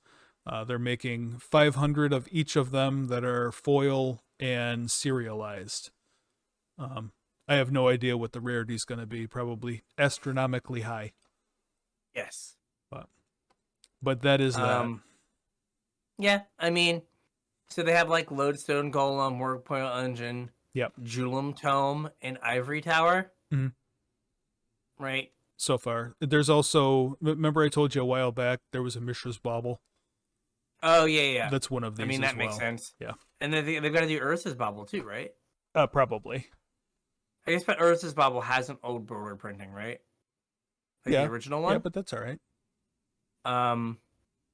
They're making 500 of each of them that are foil and serialized. I have no idea what the rarity is going to be. Probably astronomically high.
Yes.
But that is that.
Yeah, I mean, so they have like Lodestone Golem, Worm Coil Engine,
Yep.
Julum Tome, and Ivory Tower.
Mm-hmm.
Right?
So far. There's also, remember I told you a while back, there was a Mishra's Bauble?
Oh, yeah.
That's one of these.
I mean, that
as
makes
well.
sense.
Yeah.
And then they've got to do Ursa's Bauble too, right?
Probably.
I guess, but Ursa's Bauble has an old border printing, right? Like the original one?
Yeah, but that's all right.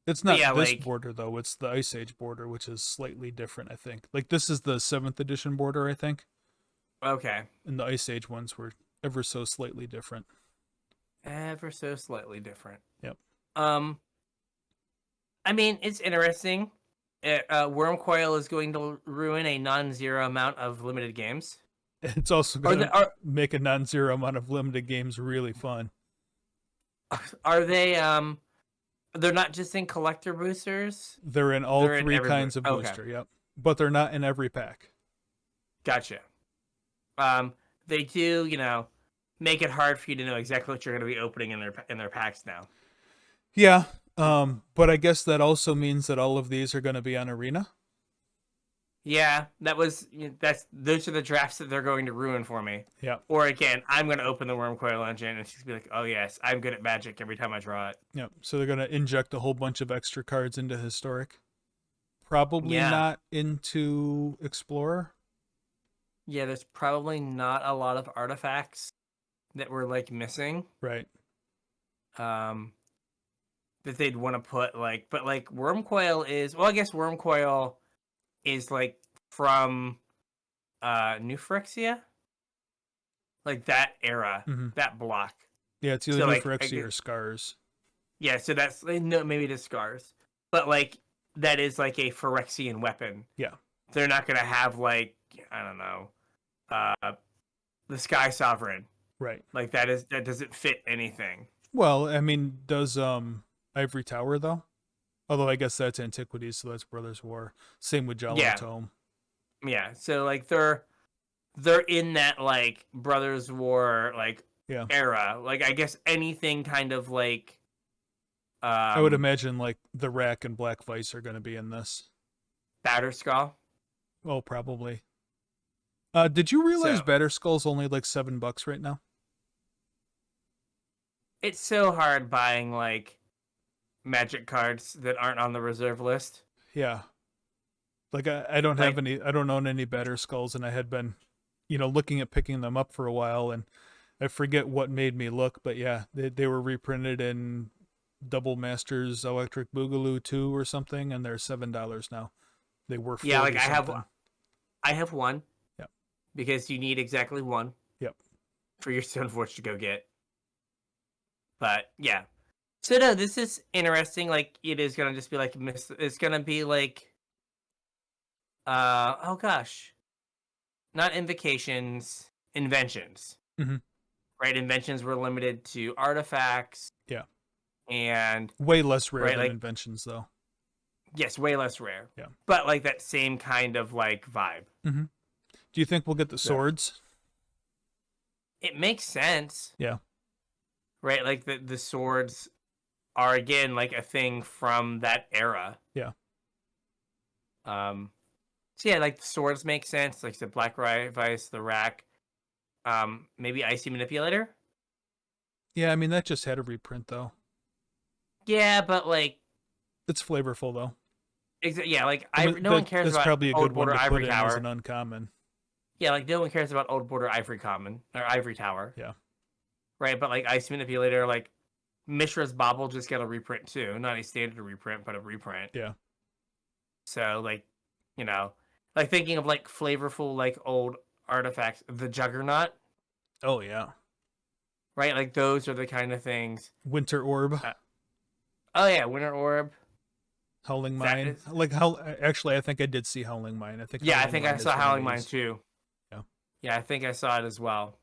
It's not this border, though. It's the Ice Age border, which is slightly different, I think. Like, this is the 7th edition border, I think.
Okay.
And the Ice Age ones were ever so slightly different.
Ever so slightly different.
Yep.
I mean, it's interesting. Worm Coil is going to ruin a non-zero amount of limited games.
It's also going to make a non-zero amount of limited games really fun.
Are they, they're not just in collector boosters?
They're in all 3 kinds of booster, yep. But they're not in every pack.
Gotcha. They do, make it hard for you to know exactly what you're going to be opening in their packs now.
Yeah, but I guess that also means that all of these are going to be on Arena.
Yeah, those are the drafts that they're going to ruin for me.
Yeah.
Or again, I'm going to open the Worm Coil Engine and she's going to be like, "Oh yes, I'm good at Magic every time I draw it."
Yeah. So they're going to inject a whole bunch of extra cards into Historic. Probably not into Explorer.
Yeah, there's probably not a lot of artifacts that we're like missing.
Right.
That they'd want to put but Worm Coil is, well, I guess Worm Coil is like from New Phyrexia, like that era, that block.
Yeah, it's either New Phyrexia or Scars.
Yeah, so that's maybe it is Scars, but like that is like a Phyrexian weapon.
Yeah,
they're not gonna have I don't know, the Sky Sovereign.
Right.
Like that doesn't fit anything.
Well, I mean, does Ivory Tower though? Although I guess that's Antiquities, so that's Brothers War. Same with Jolly Tome.
Yeah, so like they're in that like Brothers War era. Like I guess anything kind of like.
I would imagine like the Rack and Black Vice are going to be in this.
Batterskull.
Oh, probably. Did you realize Batterskull's only like $7 right now?
It's so hard buying like Magic cards that aren't on the reserve list.
Yeah. Like I don't have any, I don't own any Batterskulls, and I had been, looking at picking them up for a while, and I forget what made me look, but yeah, they were reprinted in Double Masters Electric Boogaloo 2 or something, and they're $7 now. They were 40
like
something.
I have one.
Yep.
Because you need exactly one.
Yep.
For your Stoneforge to go get. But yeah. So no, this is interesting. Like it is gonna just be like it's gonna be like oh gosh. Not invocations, inventions.
Mm-hmm.
Right? Inventions were limited to artifacts.
Yeah.
And
way less rare than inventions though.
Yes, way less rare.
Yeah.
But like that same kind of like vibe.
Mm-hmm. Do you think we'll get the swords?
It makes sense.
Yeah.
Right? Like the swords are again like a thing from that era.
Yeah.
So yeah, like the swords make sense. Like the Black Vice, the Rack, maybe Icy Manipulator.
Yeah, I mean that just had a reprint though.
Yeah, but like
it's flavorful though.
Yeah, like
I mean,
no one cares
that's
about
probably a
Old
good one
Border
to
Ivory
put in as
Tower.
an uncommon.
Yeah, like no one cares about Old Border Ivory Tower.
Yeah.
Right, but like Ice Manipulator, like Mishra's Bobble just got a reprint too. Not a standard reprint, but a reprint.
Yeah.
So like, like thinking of like flavorful like old artifacts, the Juggernaut.
Oh yeah.
Right, like those are the kind of things.
Winter Orb.
Oh yeah, Winter Orb.
Howling Mine. Like actually I think I did see Howling Mine.
I think I saw Howling Mine too.
Yeah.
Yeah, I think I saw it as well.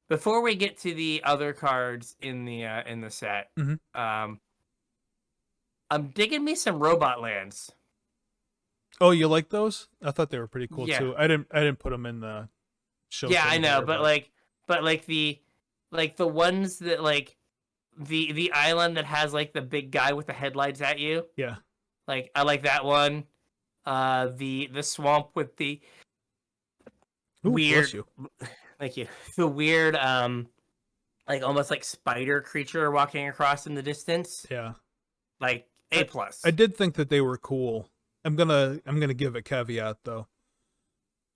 Before we get to the other cards in the set, I'm digging me some Robot Lands.
Oh, you like those? I thought they were pretty cool
Yeah.
too. I didn't put them in the show.
Yeah, I know, but the ones that like the island that has like the big guy with the headlights at you.
Yeah.
Like I like that one. The swamp with the weird. Thank you. The weird like almost like spider creature walking across in the distance.
Yeah.
Like A+.
I did think that they were cool. I'm gonna give a caveat though.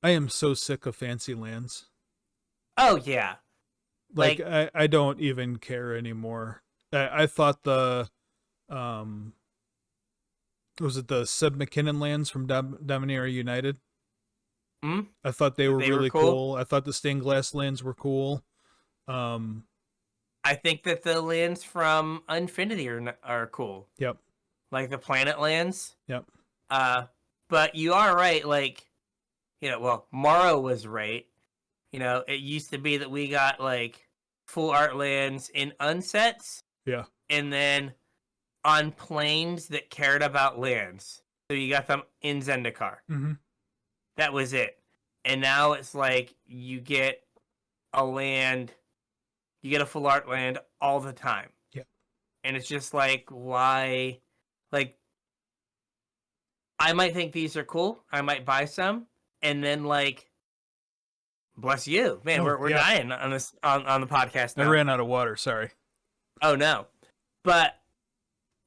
I am so sick of fancy lands.
Oh yeah.
Like I don't even care anymore. I thought the was it the Seb McKinnon lands from Dominaria United? I thought they were really cool. I thought the stained glass lands were cool.
I think that the lands from Infinity are cool.
Yep.
Like the planet lands.
Yep.
But you are right. Like, well, Morrow was right. It used to be that we got like full art lands in unsets.
Yeah.
And then on planes that cared about lands. So you got them in Zendikar.
Mm-hmm.
That was it. And now it's like you get a land, you get a full art land all the time.
Yep.
And it's just like, why? Like, I might think these are cool. I might buy some. And then, like, bless you. Man, we're dying on this on the podcast now.
I ran out of water. Sorry.
Oh, no. But,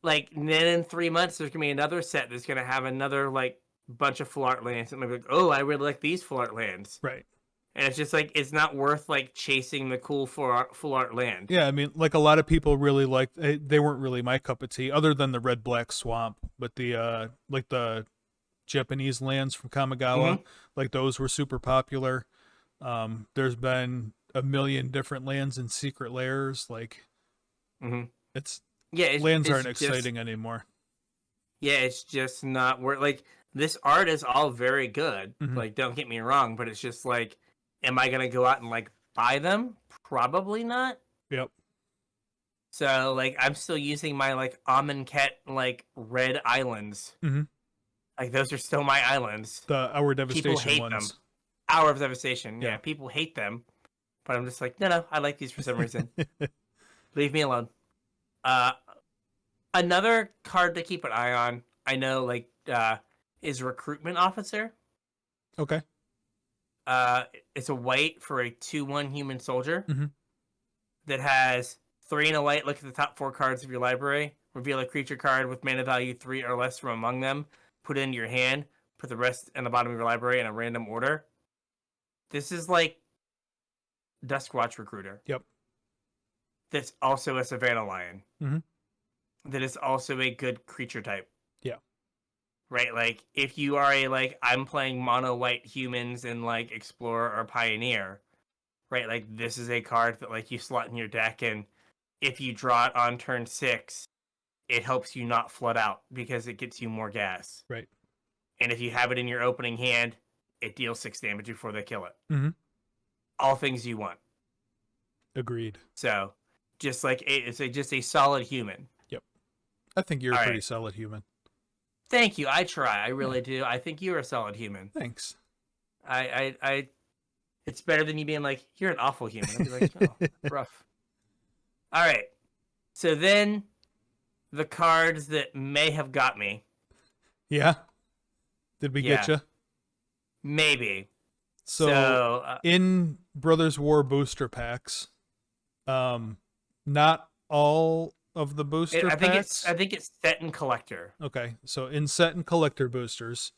like, then in 3 months, there's going to be another set that's going to have another, like, bunch of full art lands. And I'm like, oh, I really like these full art lands.
Right.
And it's just like, it's not worth like chasing the cool full art land.
Yeah, I mean, like a lot of people really liked. They weren't really my cup of tea, other than the red black swamp. But the like the Japanese lands from Kamigawa, like those were super popular. There's been a million different lands in secret lairs. Like, lands aren't exciting anymore.
Yeah, it's just not worth. Like, this art is all very good. Like, don't get me wrong, but it's just like, am I gonna go out and like buy them? Probably not.
Yep.
So like, I'm still using my like Amonkhet like red islands. Like those are still my islands.
The Hour Devastation
people hate
ones.
them. Hour of Devastation.
Yeah.
Yeah, people hate them, but I'm just like, no, I like these for some reason. Leave me alone. Another card to keep an eye on. I know, like, is Recruitment Officer.
Okay.
It's a white for a 2/1 human soldier that has 3 and a white. Look at the top 4 cards of your library. Reveal a creature card with mana value 3 or less from among them. Put it into your hand. Put the rest in the bottom of your library in a random order. This is like Duskwatch Recruiter.
Yep.
That's also a Savannah Lion. That is also a good creature type.
Yeah.
Right, like, if you are I'm playing mono white humans in, like, Explorer or Pioneer, right, like, this is a card that, like, you slot in your deck, and if you draw it on turn 6, it helps you not flood out, because it gets you more gas.
Right.
And if you have it in your opening hand, it deals 6 damage before they kill it. All things you want.
Agreed.
So, just, like, it's just a solid human.
Yep. I think you're a
All
pretty
right.
solid human.
Thank you. I try. I really do. I think you're a solid human.
Thanks.
I it's better than you being like, you're an awful human. I'd be like, oh, rough. All right. So then the cards that may have got me.
Yeah. Did we get you?
Maybe.
So in Brothers War booster packs, not all of the booster packs.
I think it's set in collector.
Okay, so in set and collector boosters,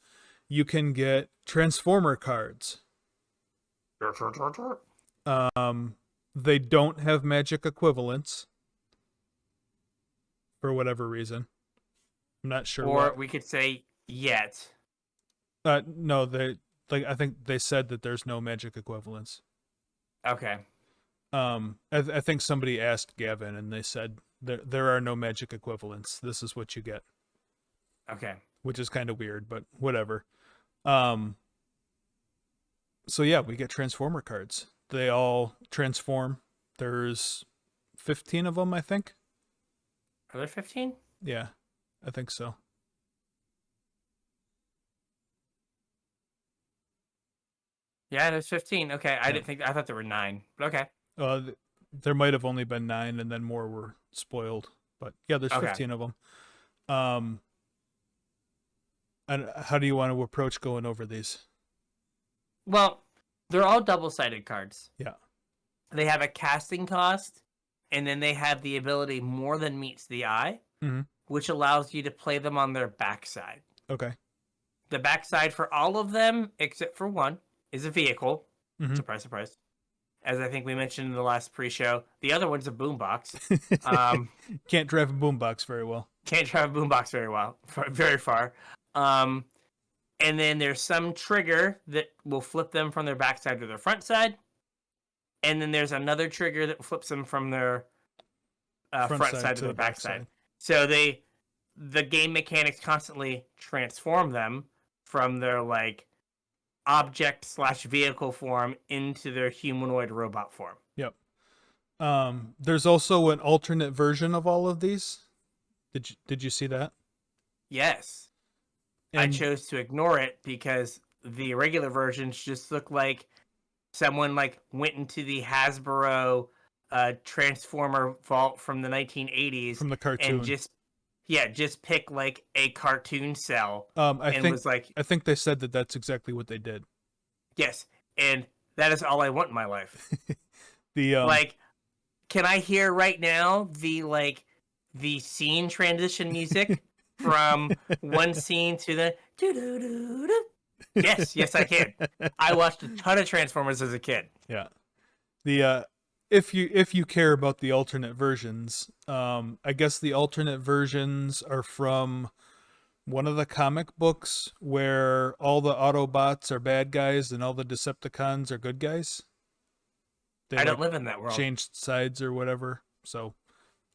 you can get Transformer cards. They don't have magic equivalents for whatever reason. I'm not sure.
Or we could say yet.
No, I think they said that there's no magic equivalents.
Okay.
I think somebody asked Gavin, and they said there are no magic equivalents. This is what you get.
Okay.
Which is kind of weird, but whatever. So yeah, we get Transformer cards. They all transform. There's 15 of them, I think.
Are there 15?
Yeah, I think so.
Yeah, there's 15. Okay, I thought there were 9. But okay.
There might have only been 9, and then more were spoiled. But yeah, there's 15 of them. And how do you want to approach going over these?
Well, they're all double-sided cards.
Yeah.
They have a casting cost, and then they have the ability more than meets the eye, which allows you to play them on their backside.
Okay.
The backside for all of them, except for one, is a vehicle. Surprise, surprise. As I think we mentioned in the last pre-show, the other one's a boombox.
Can't drive a boombox very well.
Can't drive a boombox very well, very far. And then there's some trigger that will flip them from their backside to their front side. And then there's another trigger that flips them from their front side to their backside. So the game mechanics constantly transform them from their like object/vehicle form into their humanoid robot form.
Yep. There's also an alternate version of all of these. Did you see that?
Yes. And I chose to ignore it because the regular versions just look like someone like went into the Hasbro Transformer vault from the 1980s
from the cartoon
and just pick like a cartoon cell.
I think they said that that's exactly what they did.
Yes, and that is all I want in my life.
Like,
can I hear right now the scene transition music from one scene to the doo-doo-doo-doo? Yes, I can. I watched a ton of Transformers as a kid.
Yeah. If you care about the alternate versions, I guess the alternate versions are from one of the comic books where all the Autobots are bad guys and all the Decepticons are good guys.
I don't live in that world.
Changed sides or whatever. So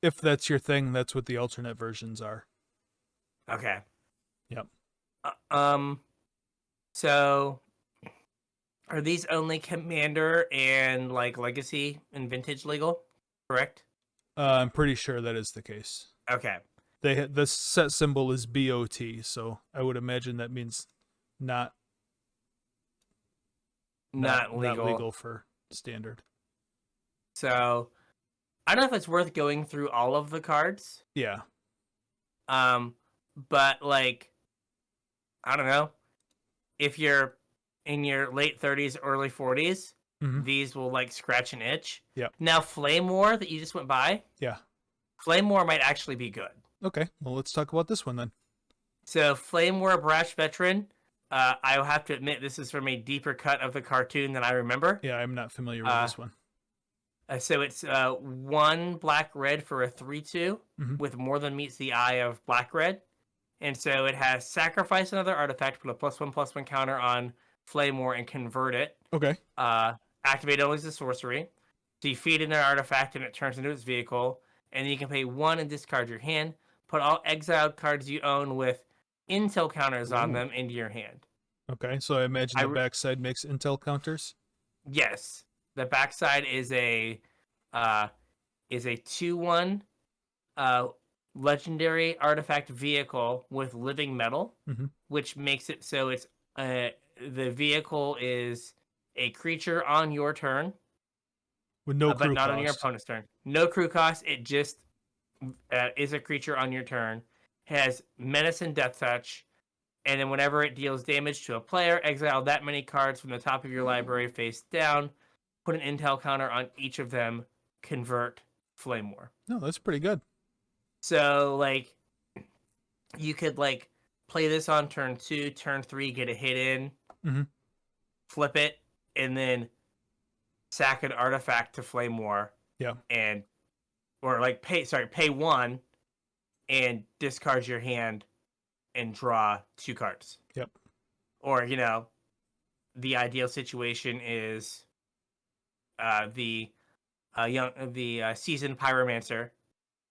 if that's your thing, that's what the alternate versions are.
Okay.
Yep.
So are these only Commander and like Legacy and Vintage legal? Correct?
I'm pretty sure that is the case.
Okay.
The set symbol is BOT, so I would imagine that means not legal for standard.
So I don't know if it's worth going through all of the cards.
Yeah.
But like, I don't know. If you're in your late 30s, early 40s, these will like scratch an itch.
Yeah.
Now, Flame War that you just went by.
Yeah.
Flame War might actually be good.
Okay. Well, let's talk about this one then.
So, Flame War Brash Veteran. I will have to admit this is from a deeper cut of the cartoon than I remember.
Yeah, I'm not familiar with this one.
So it's 1 black-red for a 3/2 with more than meets the eye of black-red. And so it has sacrifice another artifact, put a +1/+1 counter on Flame War and convert it.
Okay.
Activate only as a sorcery. So you feed in an artifact and it turns into its vehicle. And then you can pay 1 and discard your hand. Put all exiled cards you own with intel counters on them into your hand.
Okay, so I imagine the backside makes intel counters?
Yes. The backside is a 2/1 legendary artifact vehicle with living metal,
Mhm.
which makes it so it's the vehicle is a creature on your turn,
With no
but
crew
not on your
cost.
opponent's turn. No crew cost. It just is a creature on your turn. Has menace and death touch, and then whenever it deals damage to a player, exile that many cards from the top of your library face down. Put an intel counter on each of them. Convert Flame War.
No, that's pretty good.
So like you could like play this on turn 2, turn 3, get a hit in,
Mm-hmm.
flip it, and then sack an artifact to Flame War.
Yeah.
And or like pay 1 and discard your hand and draw 2 cards.
Yep.
Or, the ideal situation is the seasoned pyromancer,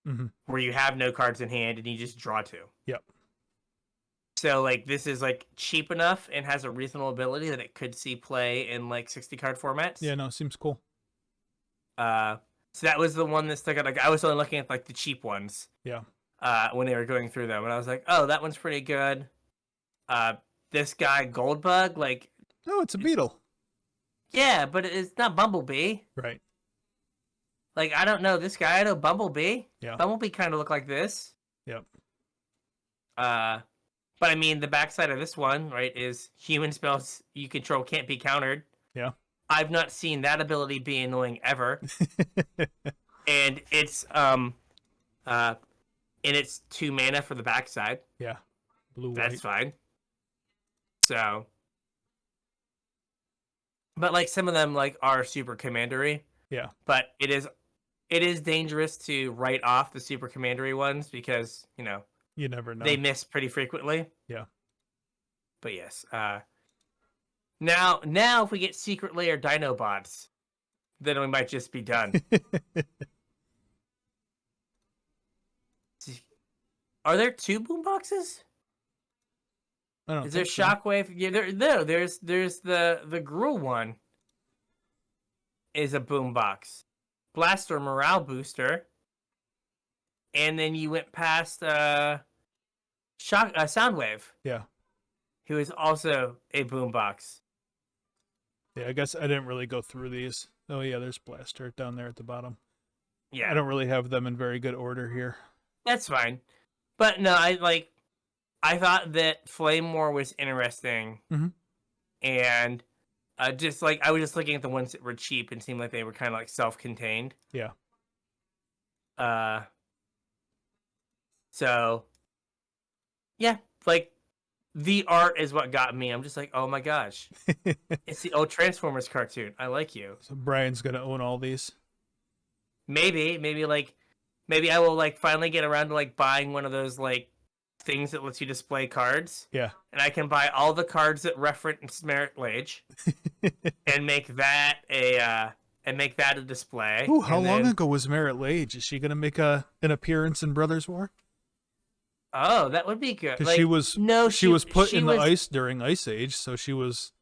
Mm-hmm.
where you have no cards in hand and you just draw 2.
Yep.
So like this is like cheap enough and has a reasonable ability that it could see play in like 60 card formats.
Yeah, no, it seems cool.
So that was the one that stuck out. Like I was only looking at like the cheap ones.
Yeah.
When they were going through them, and I was like, oh, that one's pretty good. This guy Goldbug, like,
No, it's a beetle.
yeah, but it's not Bumblebee.
Right.
Like I don't know this guy. I know Bumblebee.
Yeah.
Bumblebee kind of look like this.
Yep.
But I mean, the backside of this one, right, is human spells you control can't be countered.
Yeah.
I've not seen that ability be annoying ever. And it's and it's 2 mana for the backside.
Yeah. Blue white.
That's fine. So, but like some of them like are super commandery.
Yeah.
But it is dangerous to write off the super commandery ones because
You never know.
they miss pretty frequently.
Yeah.
But yes, now if we get secret layer Dinobots, then we might just be done. Are there 2 boomboxes?
I don't
Is there
think so.
Shockwave? Yeah, there's the Gruul one. Is a boombox. Blaster morale booster. And then you went past Soundwave,
Yeah.
who is also a boombox.
Yeah, I guess I didn't really go through these. Oh, yeah, there's Blaster down there at the bottom.
Yeah,
I don't really have them in very good order here.
that's fine. But no, I thought that Flame War was interesting.
Mhm.
And just like I was just looking at the ones that were cheap and seemed like they were kind of like self-contained.
Yeah.
So yeah, like the art is what got me. I'm just like, oh my gosh, it's the old Transformers cartoon. I like you.
So Brian's going to own all these.
Maybe I will like finally get around to like buying one of those like things that lets you display cards.
Yeah.
And I can buy all the cards that reference Merit Lage and make that a display.
Ooh, how
And
long
then-
ago was Merit Lage? Is she going to make an appearance in Brothers War?
Oh, that would be good.
Because
Like,
she was put
she
in the
was-
ice during Ice Age, so she was,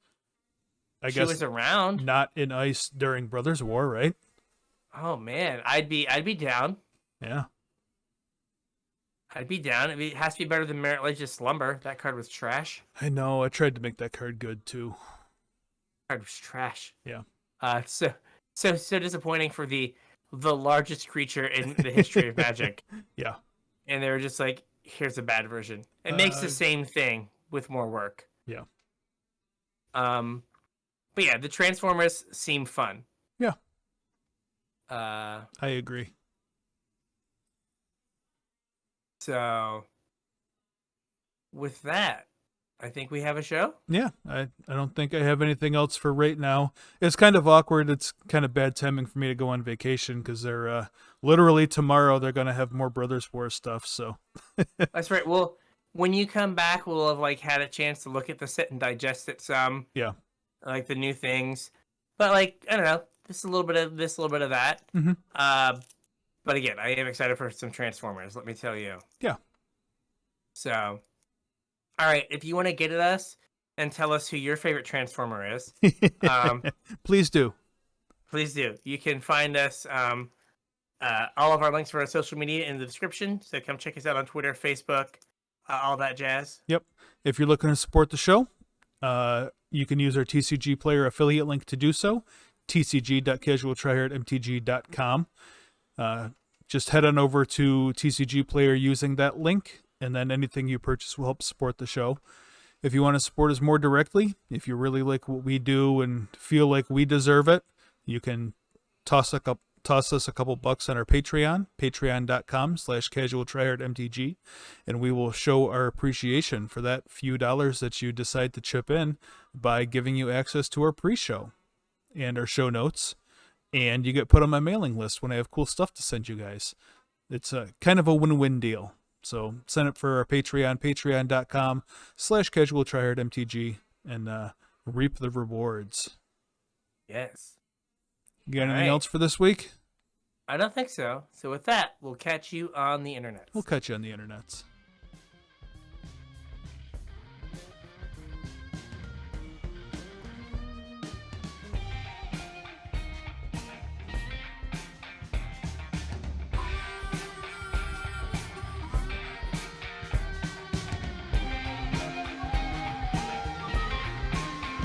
I
she
guess,
was around.
not in ice during Brothers War, right?
Oh man, I'd be down.
Yeah.
I'd be down. It has to be better than Merit Lage's Slumber. That card was trash.
I know. I tried to make that card good, too.
Card was trash.
Yeah.
So disappointing for the largest creature in the history of Magic.
Yeah.
And they were just like, here's a bad version. It makes the same thing with more work.
Yeah.
But yeah, the Transformers seem fun.
Yeah.
I
agree.
So with that, I think we have a show.
Yeah, I don't think I have anything else for right now. It's kind of awkward. It's kind of bad timing for me to go on vacation because they're literally tomorrow they're going to have more Brothers War stuff. So
That's right. Well, when you come back, we'll have like had a chance to look at the set and digest it some.
Yeah.
Like the new things. But like, I don't know, just a little bit of this, a little bit of that.
Mhm.
But again, I am excited for some Transformers, let me tell you.
Yeah.
So, all right, if you want to get at us and tell us who your favorite Transformer is,
please do.
please do. You can find us All of our links for our social media in the description. So come check us out on Twitter, Facebook, all that jazz.
Yep. If you're looking to support the show, you can use our TCG Player affiliate link to do so, tcg.casualtryhardmtg.com. Just head on over to TCG Player using that link, and then anything you purchase will help support the show. If you want to support us more directly, if you really like what we do and feel like we deserve it, you can toss us a couple bucks on our Patreon, patreon.com/CasualTryHardMTG, and we will show our appreciation for that few dollars that you decide to chip in by giving you access to our pre-show and our show notes, and you get put on my mailing list when I have cool stuff to send you guys. It's a kind of a win-win deal. So sign up for our Patreon, patreon.com/CasualTryHardMTG, and reap the rewards.
Yes.
You got anything else for this week?
I don't think so. So with that, we'll catch you on the internet.
We'll catch you on the internets.